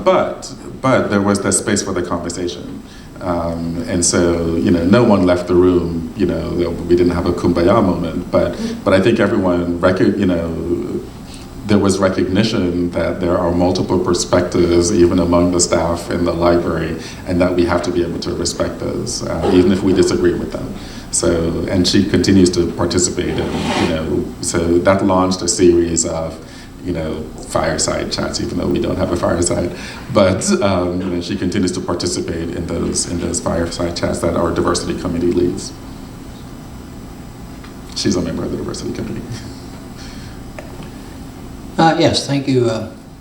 but there was the space for the conversation. And so, you know, no one left the room, you know, we didn't have a kumbaya moment, but I think everyone, you know, there was recognition that there are multiple perspectives even among the staff in the library, and that we have to be able to respect those, even if we disagree with them. So, and she continues to participate in, you know, so that launched a series of, you know, fireside chats, even though we don't have a fireside. But you know, she continues to participate in those fireside chats that our diversity committee leads. She's a member of the diversity committee. Yes, thank you,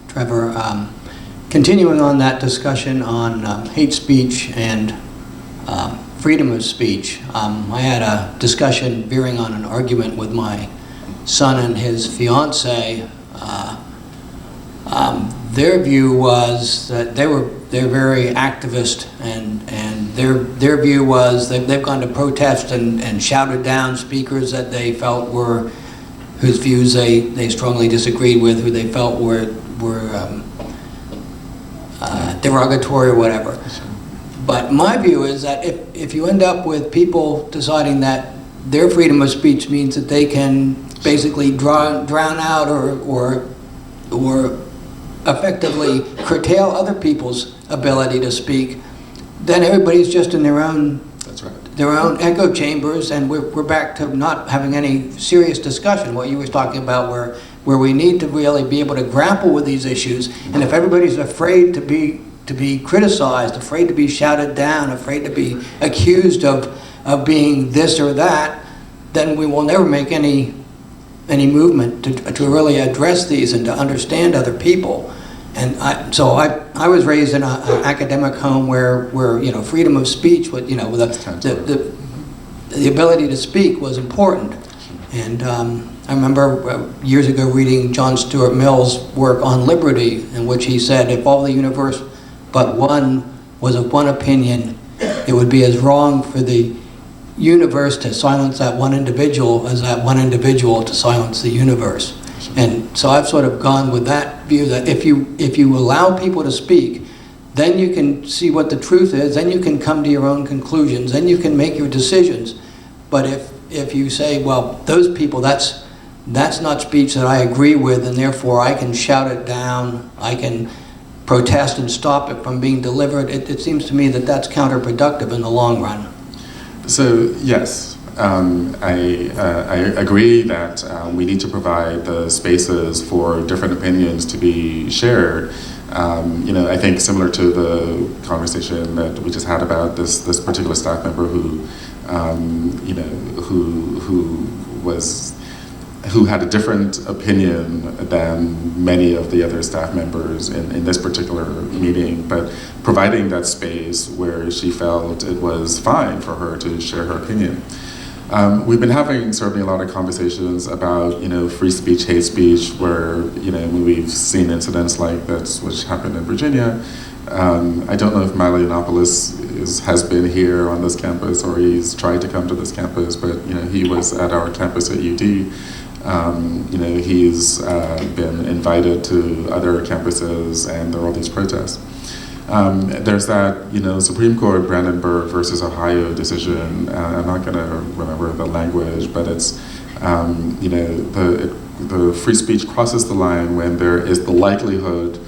Trevor. Continuing on that discussion on hate speech and freedom of speech, I had a discussion veering on an argument with my son and his fiance. Their view was that they're very activist, and their view was that they've gone to protest and shouted down speakers that they felt were, whose views they strongly disagreed with, who they felt were derogatory or whatever. But my view is that if you end up with people deciding that their freedom of speech means that they can basically drown out or effectively curtail other people's ability to speak, then everybody's just in their own echo chambers, and we're back to not having any serious discussion. What you were talking about, where we need to really be able to grapple with these issues, and if everybody's afraid to be criticized, afraid to be shouted down, afraid to be accused of being this or that, then we will never make any movement to really address these and to understand other people. And I was raised in an academic home where you know, freedom of speech, you know, the ability to speak was important. And I remember years ago reading John Stuart Mill's work on liberty, in which he said, if all the universe but one was of one opinion, it would be as wrong for the universe to silence that one individual as that one individual to silence the universe. And so I've sort of gone with that view, that if you allow people to speak, then you can see what the truth is, then you can come to your own conclusions, then you can make your decisions. But if you say, well, those people, that's not speech that I agree with, and therefore I can shout it down, I can protest and stop it from being delivered, it seems to me that that's counterproductive in the long run. So yes. I agree that we need to provide the spaces for different opinions to be shared. You know, I think similar to the conversation that we just had about this particular staff member who, you know, who had a different opinion than many of the other staff members in this particular meeting, but providing that space where she felt it was fine for her to share her opinion. We've been having certainly a lot of conversations about, you know, free speech, hate speech, where, you know, we've seen incidents like this, which happened in Virginia. I don't know if Milo Yiannopoulos has been here on this campus, or he's tried to come to this campus, but, you know, he was at our campus at UD. You know, he's been invited to other campuses, and there are all these protests. There's that, you know, Supreme Court Brandenburg versus Ohio decision. I'm not going to remember the language, but it's, you know, the free speech crosses the line when there is the likelihood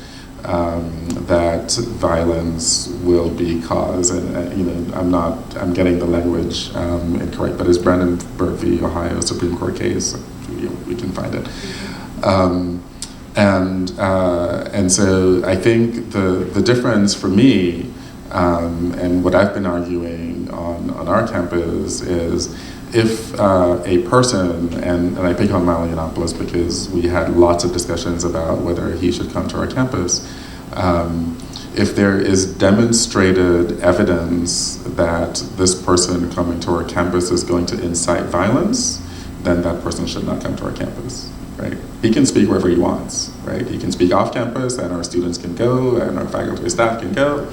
that violence will be caused. And I'm getting the language incorrect, but it's Brandenburg v. Ohio Supreme Court case. We can find it. And so I think the difference for me, and what I've been arguing on our campus is, if a person, and I pick on Milo Yiannopoulos because we had lots of discussions about whether he should come to our campus, if there is demonstrated evidence that this person coming to our campus is going to incite violence, then that person should not come to our campus, right? He can speak wherever he wants, right? He can speak off campus, and our students can go, and our faculty and staff can go,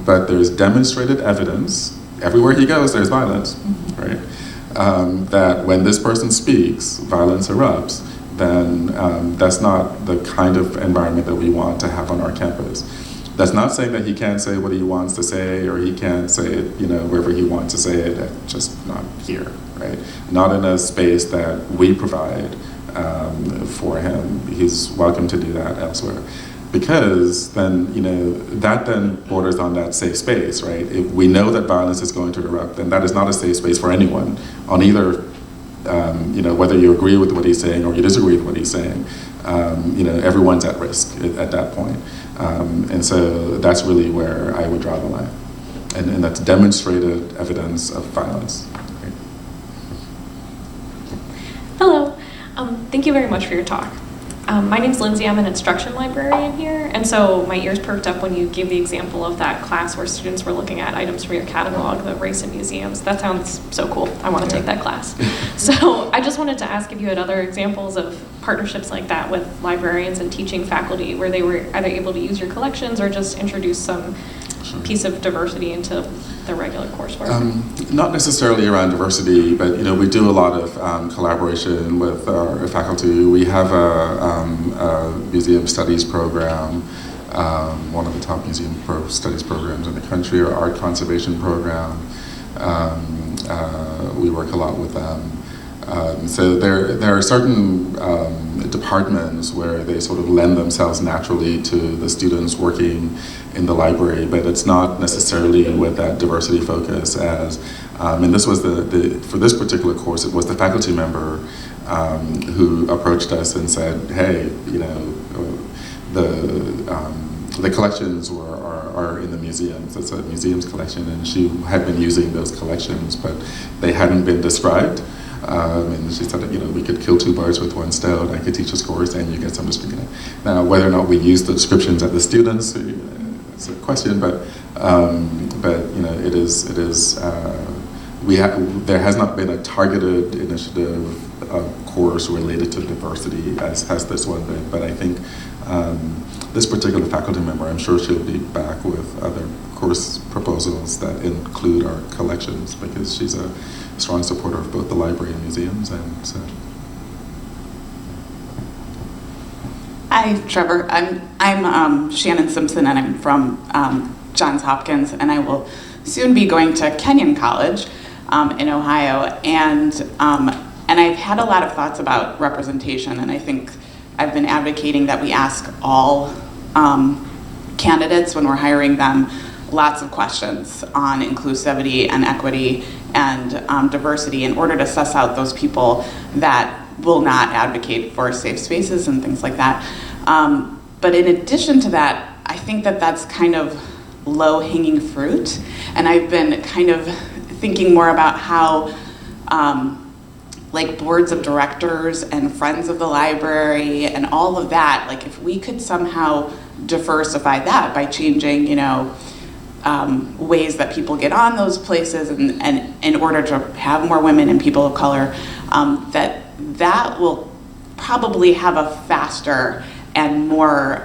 but there's demonstrated evidence, everywhere he goes there's violence, right? That when this person speaks, violence erupts, then that's not the kind of environment that we want to have on our campus. That's not saying that he can't say what he wants to say, or he can't say it, wherever he wants to say it, just not here, right? Not in a space that we provide for him. He's welcome to do that elsewhere. Because then, that then borders on that safe space, right? If we know that violence is going to erupt, then that is not a safe space for anyone on either, whether you agree with what he's saying or you disagree with what he's saying. Everyone's at risk at that point. And so that's really where I would draw the line. And that's demonstrated evidence of violence. Right? Hello. Thank you very much for your talk. My name's Lindsay. I'm an instruction librarian here, and so my ears perked up when you gave the example of that class where students were looking at items from your catalog, the race in museums. That sounds so cool. I want to take that class. So I just wanted to ask if you had other examples of partnerships like that with librarians and teaching faculty, where they were either able to use your collections or just introduce some piece of diversity into the regular coursework? Not necessarily around diversity, but we do a lot of collaboration with our faculty. We have a museum studies program, one of the top museum studies programs in the country, our art conservation program. We work a lot with them. So there are certain departments where they sort of lend themselves naturally to the students working in the library, but it's not necessarily with that diversity focus as, and this was for this particular course, it was the faculty member who approached us and said, hey, the collections are in the museums. It's a museum's collection, and she had been using those collections, but they hadn't been described. And she said that, we could kill two birds with one stone. I could teach this course and you get some description. Now, whether or not we use the descriptions at the students, it's a question, but it is there has not been a targeted initiative, of course, related to diversity as has this one been, but I think this particular faculty member, I'm sure she'll be back with other course proposals that include our collections, because she's a strong supporter of both the library and museums. And so. Hi, Trevor. I'm Shannon Simpson, and I'm from Johns Hopkins, and I will soon be going to Kenyon College in Ohio. And I've had a lot of thoughts about representation, and I think I've been advocating that we ask all candidates when we're hiring them lots of questions on inclusivity and equity and diversity in order to suss out those people that will not advocate for safe spaces and things like that. But in addition to that, I think that that's kind of low-hanging fruit. And I've been kind of thinking more about how like boards of directors and friends of the library and all of that, like if we could somehow diversify that by changing, ways that people get on those places and in order to have more women and people of color, that will probably have a faster and more,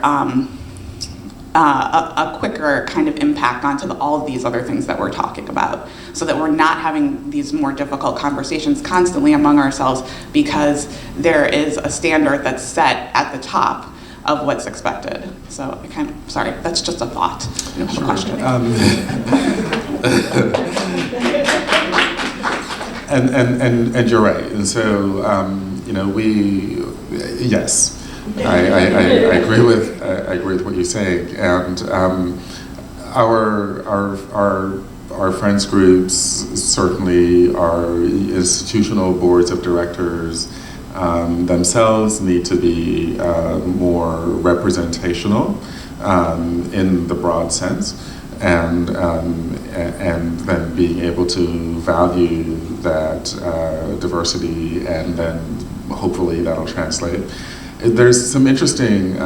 a quicker kind of impact onto all of these other things that we're talking about, so that we're not having these more difficult conversations constantly among ourselves because there is a standard that's set at the top of what's expected. So sorry, that's just a thought, a question. And you're right. And so, yes. I agree with what you're saying, and our friends groups certainly our institutional boards of directors themselves need to be more representational in the broad sense, and then being able to value that diversity, and then hopefully that'll translate. There's some interesting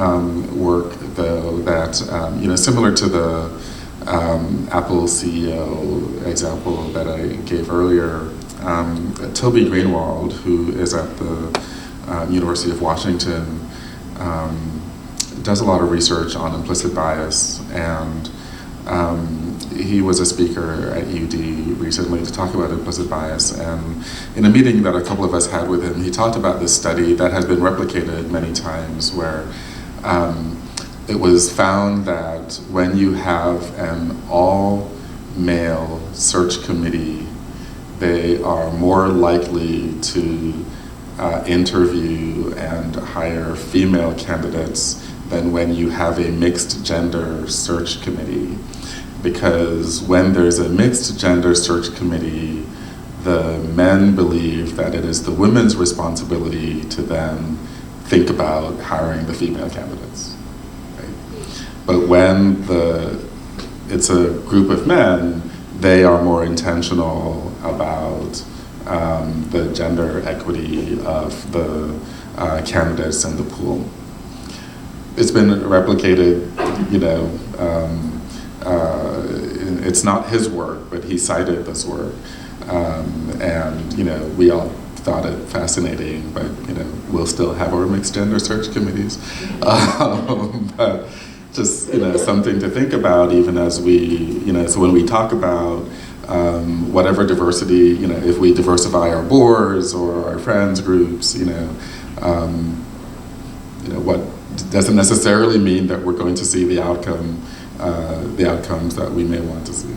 work, though, that similar to the Apple CEO example that I gave earlier. Toby Greenwald, who is at the University of Washington, does a lot of research on implicit bias, and he was a speaker at UD recently to talk about implicit bias, and in a meeting that a couple of us had with him, he talked about this study that has been replicated many times, where it was found that when you have an all-male search committee, they are more likely to interview and hire female candidates than when you have a mixed gender search committee. Because when there's a mixed gender search committee, the men believe that it is the women's responsibility to then think about hiring the female candidates. Right? But when it's a group of men, they are more intentional about the gender equity of the candidates in the pool. It's been replicated, it's not his work, but he cited this work. And we all thought it fascinating, but we'll still have our mixed gender search committees. But just something to think about, even as we, so when we talk about whatever diversity, if we diversify our boards or our friends groups, what doesn't necessarily mean that we're going to see the outcomes that we may want to see.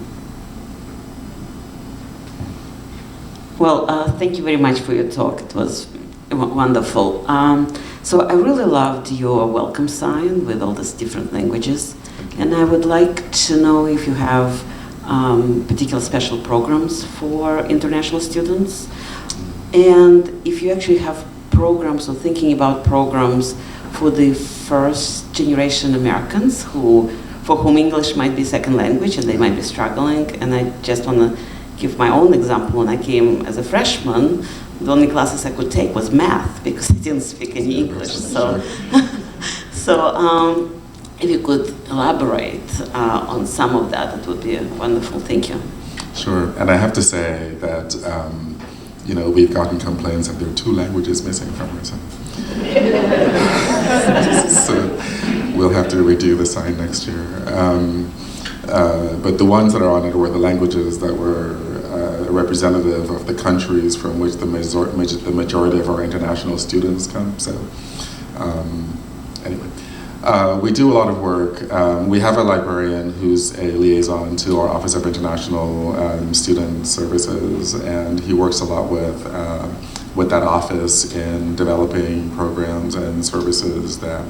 Well, thank you very much for your talk. It was wonderful. So I really loved your welcome sign with all these different languages. And I would like to know if you have particular special programs for international students. And if you actually have programs or thinking about programs for the first generation Americans for whom English might be second language and they might be struggling. And I just want to give my own example. When I came as a freshman, the only classes I could take was math because I didn't speak any English. So, if you could elaborate on some of that, it would be wonderful. Thank you. Sure, and I have to say that we've gotten complaints that there are 2 languages missing from our center. So we'll have to redo the sign next year. But the ones that are on it were the languages that were representative of the countries from which the majority of our international students come. So anyway, we do a lot of work. We have a librarian who's a liaison to our Office of International Student Services, and he works a lot with that office in developing programs and services that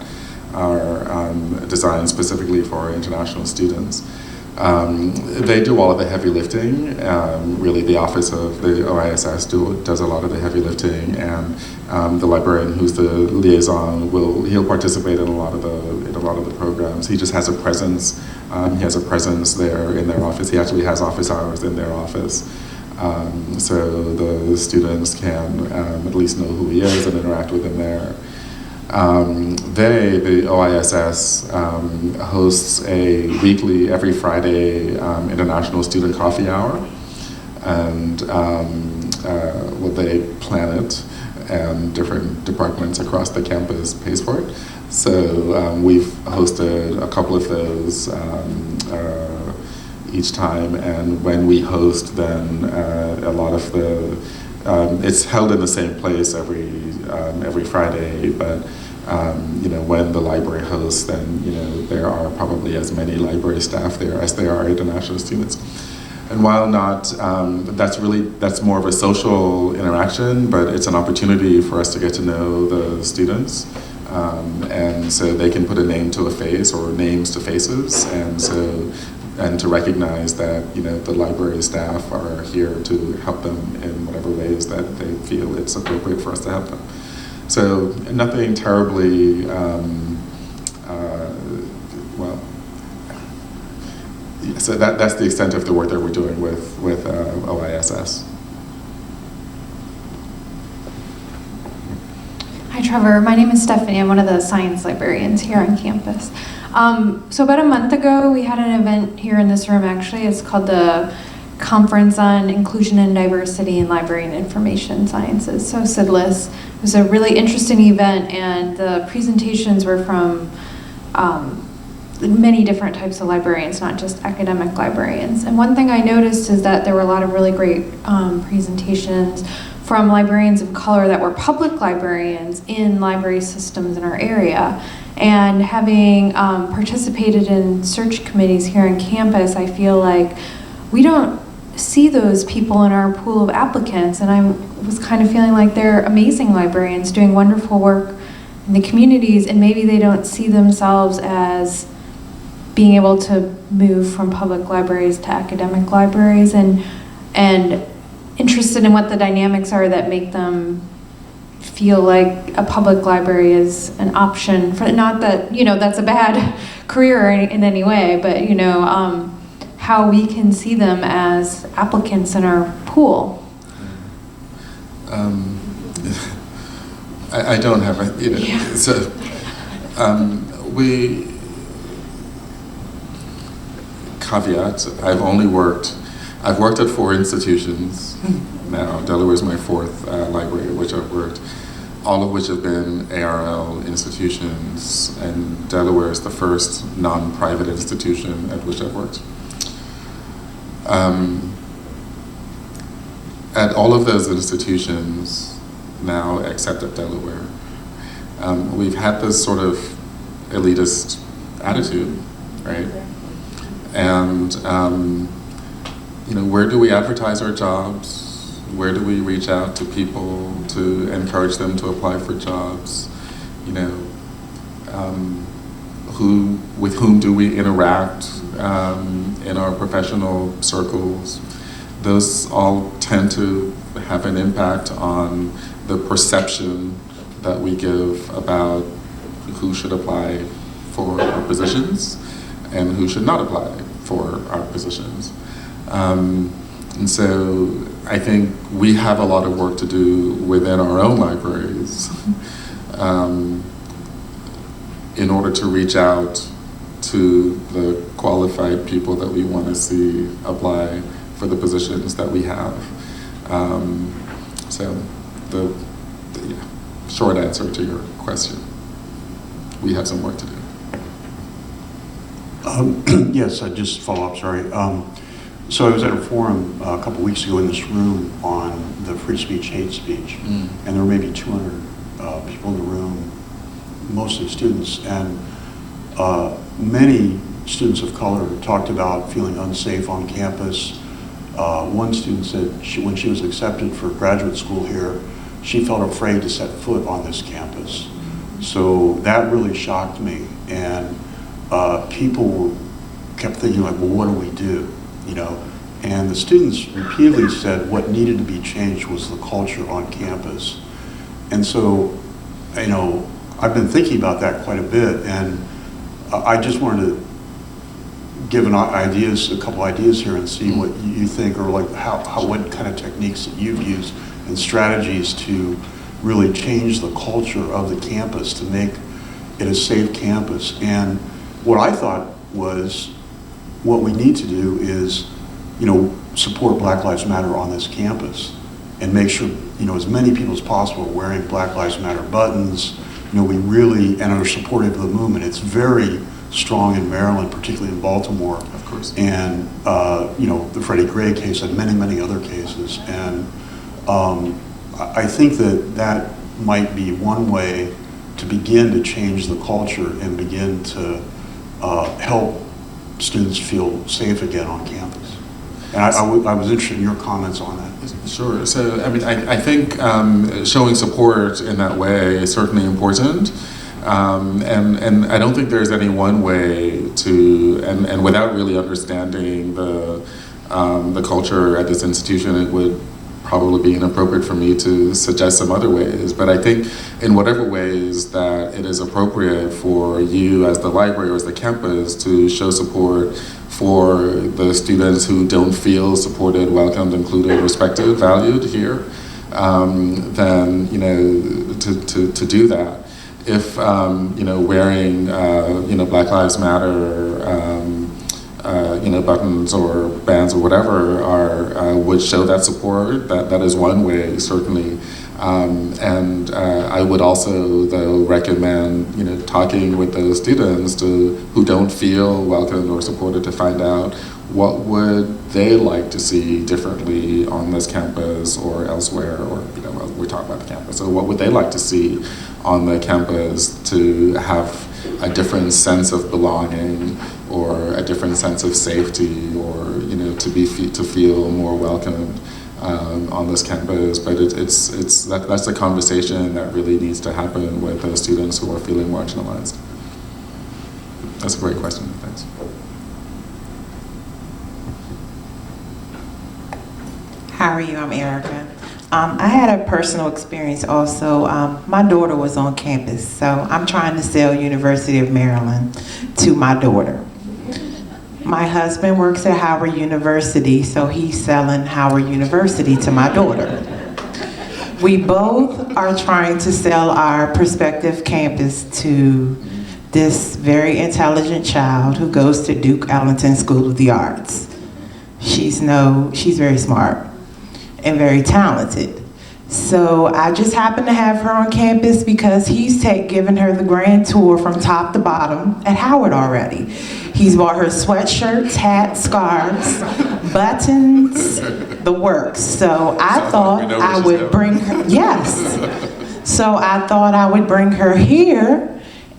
are designed specifically for international students. They do all of the heavy lifting. Really, the office of the OISS does a lot of the heavy lifting, and the librarian, who's the liaison, he'll participate in a lot of the programs. He just has a presence. He has a presence there in their office. He actually has office hours in their office, so the students can at least know who he is and interact with him there. The OISS, hosts a weekly, every Friday, International Student Coffee Hour, and they plan it, and different departments across the campus pays for it. So we've hosted a couple of those each time, and when we host, then a lot of it's held in the same place every Friday, but when the library hosts, then there are probably as many library staff there as there are international students. And while not, that's more of a social interaction, but it's an opportunity for us to get to know the students And so they can put a name to a face or names to faces, and to recognize that, you know, the library staff are here to help them in whatever ways that they feel it's appropriate for us to help them. So nothing terribly, so that's the extent of the work that we're doing with OISS. Hi, Trevor. My name is Stephanie. I'm one of the science librarians here on campus. So about a month ago, we had an event here in this room, actually. It's called the Conference on Inclusion and Diversity in Library and Information Sciences, so CIDLIS. It was a really interesting event, and the presentations were from many different types of librarians, not just academic librarians. And one thing I noticed is that there were a lot of really great presentations from librarians of color that were public librarians in library systems in our area. And having participated in search committees here on campus, I feel like we don't see those people in our pool of applicants, and I was kind of feeling like they're amazing librarians doing wonderful work in the communities, and maybe they don't see themselves as being able to move from public libraries to academic libraries, and interested in what the dynamics are that make them feel like a public library is an option for, not that, you know, that's a bad career in any way, but, you know, how we can see them as applicants in our pool. I don't have a, you know, Yeah. So caveat, I've worked at 4 institutions now. Delaware's my 4th library at which I've worked, all of which have been ARL institutions, and Delaware is the first non-private institution at which I've worked. At all of those institutions now, except at Delaware, we've had this sort of elitist attitude, right? And you know, where do we advertise our jobs? Where do we reach out to people to encourage them to apply for jobs? You know, with whom do we interact in our professional circles? Those all tend to have an impact on the perception that we give about who should apply for our positions and who should not apply for our positions. And so I think we have a lot of work to do within our own libraries in order to reach out to the qualified people that we want to see apply for the positions that we have. So the short answer to your question, we have some work to do. Yes, I just follow up, sorry. So I was at a forum a couple weeks ago in this room on the free speech, hate speech, and there were maybe 200 people in the room, mostly students, and many students of color talked about feeling unsafe on campus. One student said when she was accepted for graduate school here, she felt afraid to set foot on this campus. So that really shocked me, and people kept thinking like, well, what do we do? You know, and the students repeatedly said what needed to be changed was the culture on campus. And so, you know, I've been thinking about that quite a bit, and I just wanted to give a couple ideas here and see what you think, or like what kind of techniques that you've used and strategies to really change the culture of the campus to make it a safe campus. And what I thought was, what we need to do is, you know, support Black Lives Matter on this campus and make sure, you know, as many people as possible are wearing Black Lives Matter buttons. You know, we really, and are supportive of the movement. It's very strong in Maryland, particularly in Baltimore. Of course. And, you know, the Freddie Gray case and many, many other cases. And I think that might be one way to begin to change the culture and begin to help students feel safe again on campus. And I was interested in your comments on that. Sure. So, I mean, I think showing support in that way is certainly important. And I don't think there's any one way to, and without really understanding the culture at this institution, it would probably be inappropriate for me to suggest some other ways. But I think in whatever ways that it is appropriate for you as the library or as the campus to show support for the students who don't feel supported, welcomed, included, respected, valued here, then, you know, to do that. If, you know, wearing, you know, Black Lives Matter, you know, buttons or bands or whatever would show that support, that is one way, certainly. And I would also, though, recommend, you know, talking with those students who don't feel welcomed or supported to find out what would they like to see differently on this campus or elsewhere, or, you know, well, we're talking about the campus. So what would they like to see on the campus to have a different sense of belonging or a different sense of safety, or, you know, to feel more welcomed on this campus? But that's a conversation that really needs to happen with those students who are feeling marginalized. That's a great question. Thanks. How are you? I'm Erica. I had a personal experience also. My daughter was on campus, so I'm trying to sell University of Maryland to my daughter. My husband works at Howard University, so he's selling Howard University to my daughter. We both are trying to sell our prospective campus to this very intelligent child who goes to Duke Ellington School of the Arts. She's very smart and very talented. So I just happen to have her on campus because he's given her the grand tour from top to bottom at Howard already. He's bought her sweatshirts, hats, scarves, buttons, the works. So I thought I would bring her, yes. So I thought I would bring her here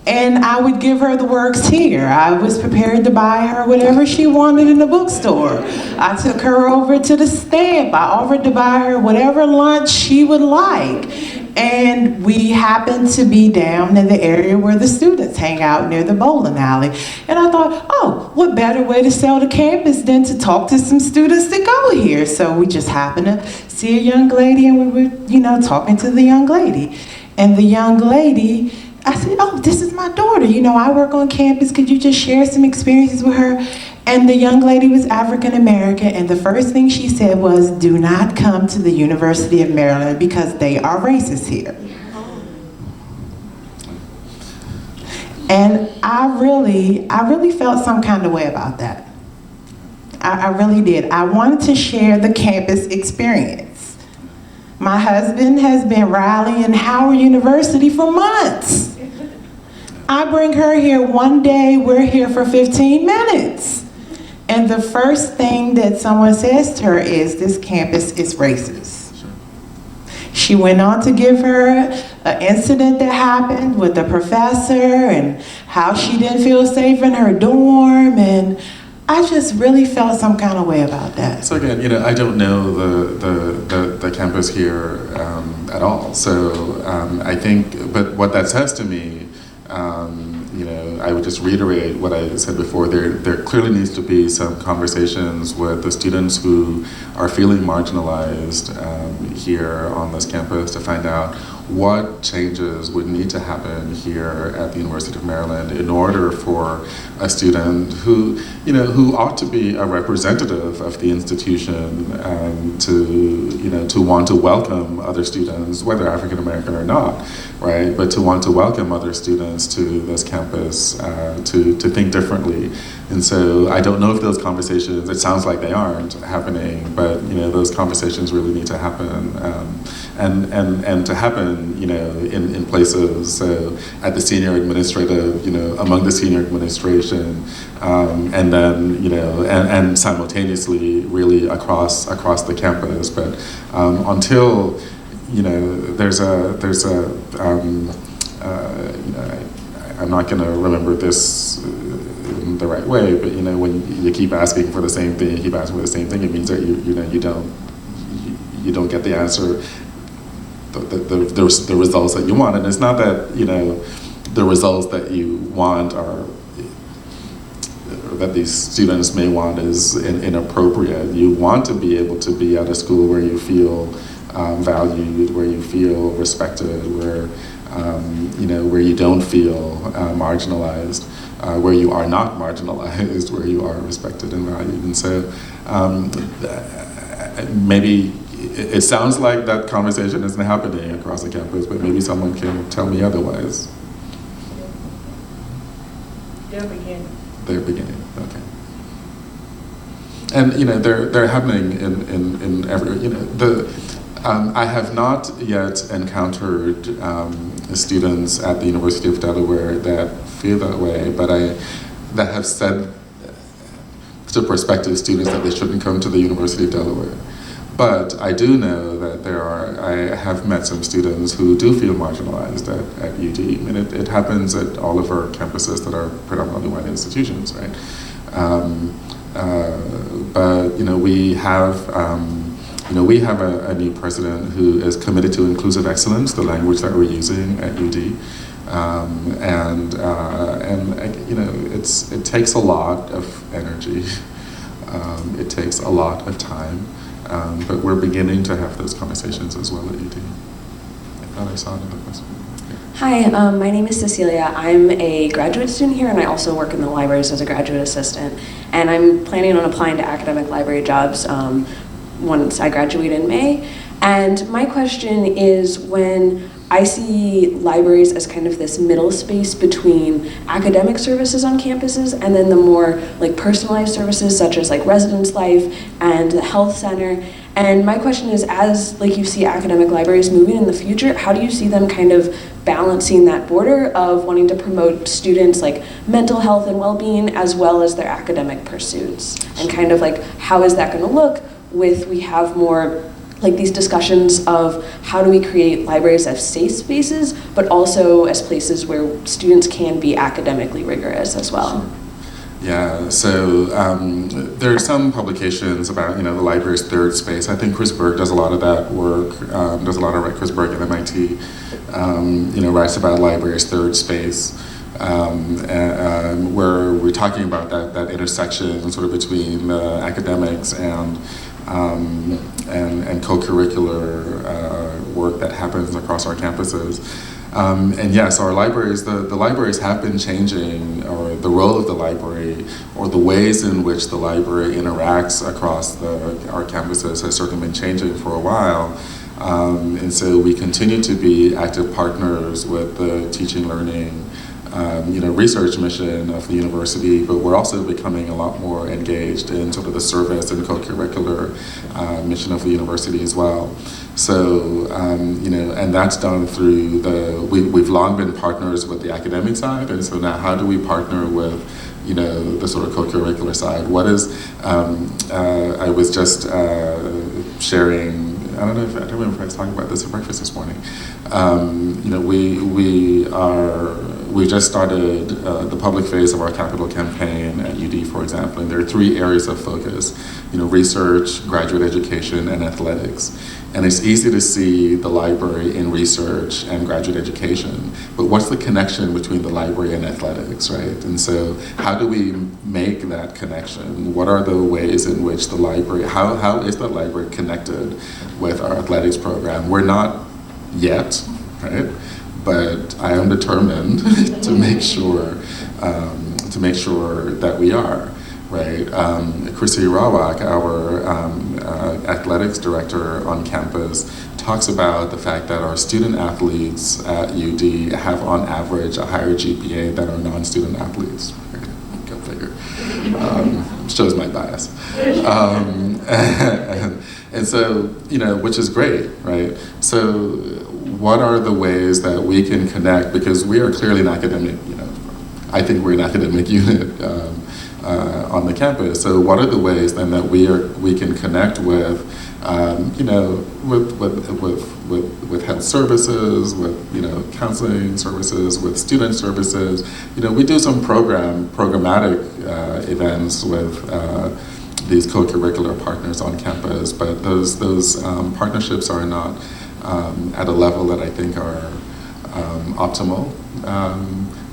and I would give her the works here. I was prepared to buy her whatever she wanted in the bookstore. I took her over to the stamp. I offered to buy her whatever lunch she would like. And we happened to be down in the area where the students hang out near the bowling alley. And I thought, oh, what better way to sell the campus than to talk to some students that go here? So we just happened to see a young lady and we were, you know, talking to the young lady. And the young lady, I said, oh, this is my daughter. You know, I work on campus. Could you just share some experiences with her? And the young lady was African American, and the first thing she said was, do not come to the University of Maryland because they are racist here. And I really felt some kind of way about that. I really did. I wanted to share the campus experience. My husband has been rallying Howard University for months. I bring her here one day, we're here for 15 minutes. And the first thing that someone says to her is, this campus is racist. She went on to give her an incident that happened with the professor and how she didn't feel safe in her dorm, and I just really felt some kind of way about that. So again, you know, I don't know the campus here at all. So I think, but what that says to me, you know, I would just reiterate what I said before. There clearly needs to be some conversations with the students who are feeling marginalized here on this campus to find out what changes would need to happen here at the University of Maryland in order for a student who, you know, who ought to be a representative of the institution to want to welcome other students, whether African American or not, right? But to want to welcome other students to this campus, to think differently. And so I don't know if those conversations, it sounds like they aren't happening, but, you know, those conversations really need to happen. And to happen, you know, in places, so at the senior administrative, you know, among the senior administration, and then, you know, and simultaneously really across the campus. But until, you know, there's a you know, I'm not going to remember this in the right way, but, you know, when you keep asking for the same thing, it means that you don't get the answer, the results that you want. And it's not that, you know, the results that you want are, or that these students may want is inappropriate. You want to be able to be at a school where you feel valued, where you feel respected, where where you don't feel marginalized, where you are not marginalized, where you are respected and valued. And so maybe it sounds like that conversation isn't happening across the campus, but maybe someone can tell me otherwise. They're beginning, okay. And they're happening in every, I have not yet encountered students at the University of Delaware that feel that way, but that have said to prospective students that they shouldn't come to the University of Delaware. But I do know that I have met some students who do feel marginalized at UD. I mean, it happens at all of our campuses that are predominantly white institutions, right? But we have a new president who is committed to inclusive excellence, the language that we're using at UD, it takes a lot of energy, it takes a lot of time, but we're beginning to have those conversations as well at UD. I thought I saw another question. Hi, my name is Cecilia. I'm a graduate student here, and I also work in the libraries as a graduate assistant. And I'm planning on applying to academic library jobs once I graduate in May. And my question is, when I see libraries as kind of this middle space between academic services on campuses and then the more like personalized services such as like residence life and the health center. And my question is, as like you see academic libraries moving in the future, how do you see them kind of balancing that border of wanting to promote students like mental health and well-being as well as their academic pursuits? And kind of like, how is that going to look with, we have more like these discussions of how do we create libraries as safe spaces, but also as places where students can be academically rigorous as well. Sure. Yeah, so there are some publications about the library's third space. I think Chris Berg does a lot of that work. Chris Berg at MIT, writes about library's third space, where we're talking about that intersection sort of between academics and co-curricular work that happens across our campuses. And yes, our libraries, the libraries have been changing, or the role of the library, or the ways in which the library interacts across our campuses has certainly been changing for a while. And so we continue to be active partners with the teaching, learning, research mission of the university, but we're also becoming a lot more engaged in sort of the service and co-curricular mission of the university as well. So, and that's done through we've long been partners with the academic side, and so now how do we partner with, the sort of co-curricular side? What is, I was just sharing, I don't remember if I was talking about this at breakfast this morning. We just started the public phase of our capital campaign at UD, for example, and there are 3 areas of focus, research, graduate education, and athletics. And it's easy to see the library in research and graduate education, but what's the connection between the library and athletics, right? And so how do we make that connection? What are the ways in which the library, how is the library connected with our athletics program? We're not yet, right? But I am determined to make sure that we are, right? Chrissy Rawak, our athletics director on campus, talks about the fact that our student athletes at UD have on average a higher GPA than our non-student athletes. Go figure. Shows my bias. And so, which is great, right? So what are the ways that we can connect? Because we are clearly an academic, I think we're an academic unit on the campus. So what are the ways then that we can connect with, with health services, with counseling services, with student services. We do some programmatic events with these co-curricular partners on campus, but those partnerships are not at a level that I think are optimal,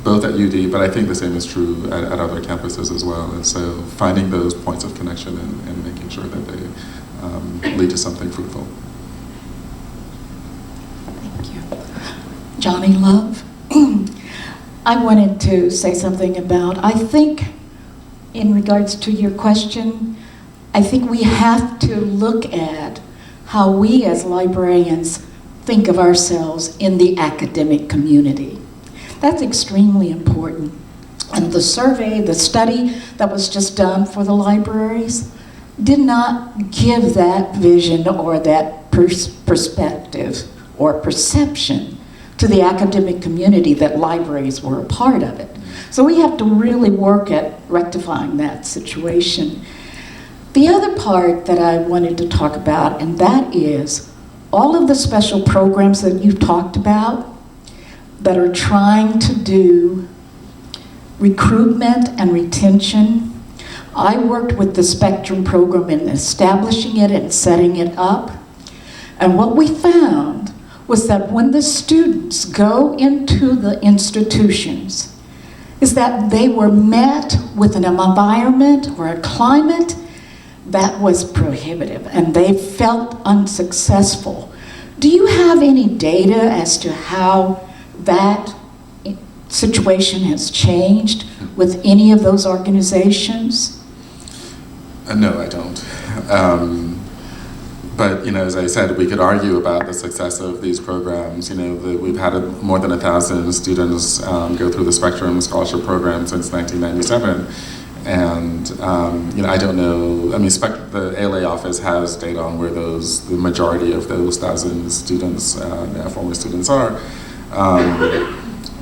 both at UD, but I think the same is true at other campuses as well. And so finding those points of connection and making sure that they lead to something fruitful. Thank you. Johnny Love. I wanted to say something about, I think, in regards to your question, I think we have to look at how we as librarians think of ourselves in the academic community. That's extremely important. And the survey, the study that was just done for the libraries did not give that vision or that perspective or perception to the academic community that libraries were a part of it. So we have to really work at rectifying that situation. The other part that I wanted to talk about, and that is all of the special programs that you've talked about that are trying to do recruitment and retention. I worked with the Spectrum program in establishing it and setting it up. And what we found was that when the students go into the institutions, is that they were met with an environment or a climate that was prohibitive, and they felt unsuccessful. Do you have any data as to how that situation has changed with any of those organizations? No, I don't. But as I said, we could argue about the success of these programs. We've had more than 1,000 students go through the Spectrum Scholarship Program since 1997. And I don't know. I mean, the ALA office has data on where the majority of those 1,000 students, former students, are.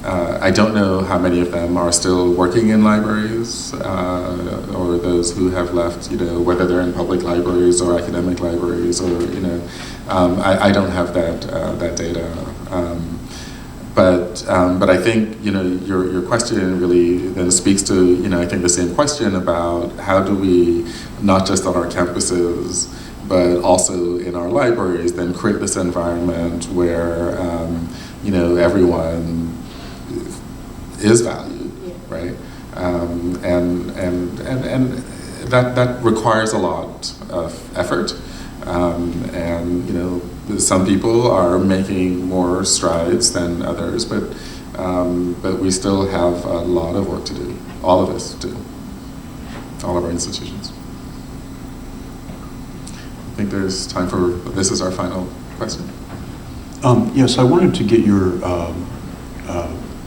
I don't know how many of them are still working in libraries, or those who have left, whether they're in public libraries or academic libraries, or, I don't have that data. But I think, your question really then speaks to, I think the same question about how do we, not just on our campuses, but also in our libraries, then create this environment where, everyone is valued, right? And that requires a lot of effort. Some people are making more strides than others, but we still have a lot of work to do. All of us do. All of our institutions. I think there's time for, this is our final question. Yes, I wanted to get your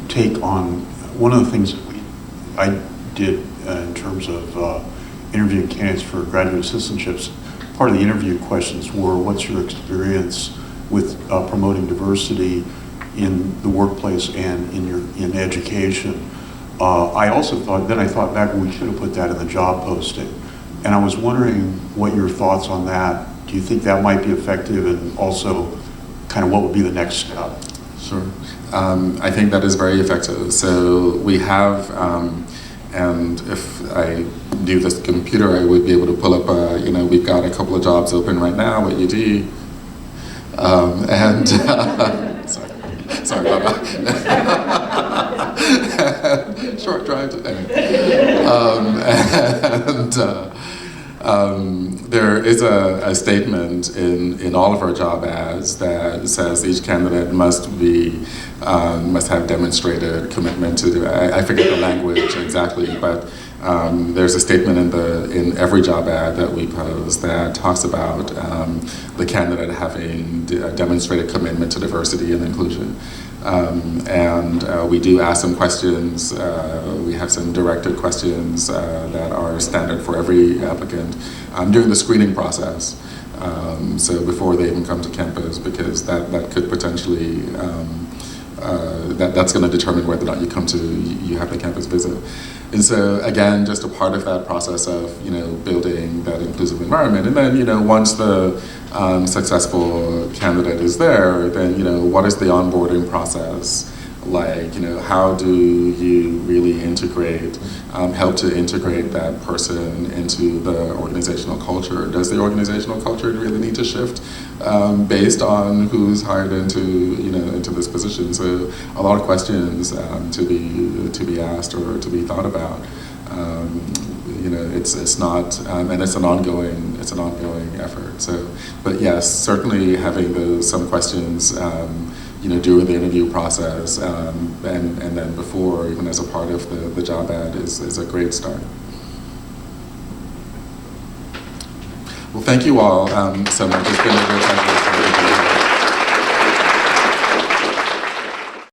take on one of the things that I did in terms of interviewing candidates for graduate assistantships. Part of the interview questions were, what's your experience with promoting diversity in the workplace and in education? I also thought back, we should have put that in the job posting. And I was wondering what your thoughts on that. Do you think that might be effective, and also kind of what would be the next step? Sure. I think that is very effective. So we have, and if I knew this computer, I would be able to pull up, we've got a couple of jobs open right now at UD. Sorry about that. Short drive today. There is a statement in all of our job ads that says each candidate must have demonstrated commitment to. I forget the language exactly, but there's a statement in every job ad that we post that talks about the candidate having demonstrated commitment to diversity and inclusion. We do ask some questions. We have some directed questions that are standard for every applicant during the screening process. So before they even come to campus, because that could potentially, that's going to determine whether or not you have the campus visit. And so again, just a part of that process of building that inclusive environment. And then once the successful candidate is there, then what is the onboarding process? like, how do you really integrate, help to integrate that person into the organizational culture? Does the organizational culture really need to shift based on who's hired into this position? So a lot of questions to be asked or to be thought about. It's not, and it's an ongoing effort. So, but yes, certainly having some questions, during the interview process, and then before, even as a part of the job ad, is a great start. Well, thank you all so much. It's been a great pleasure.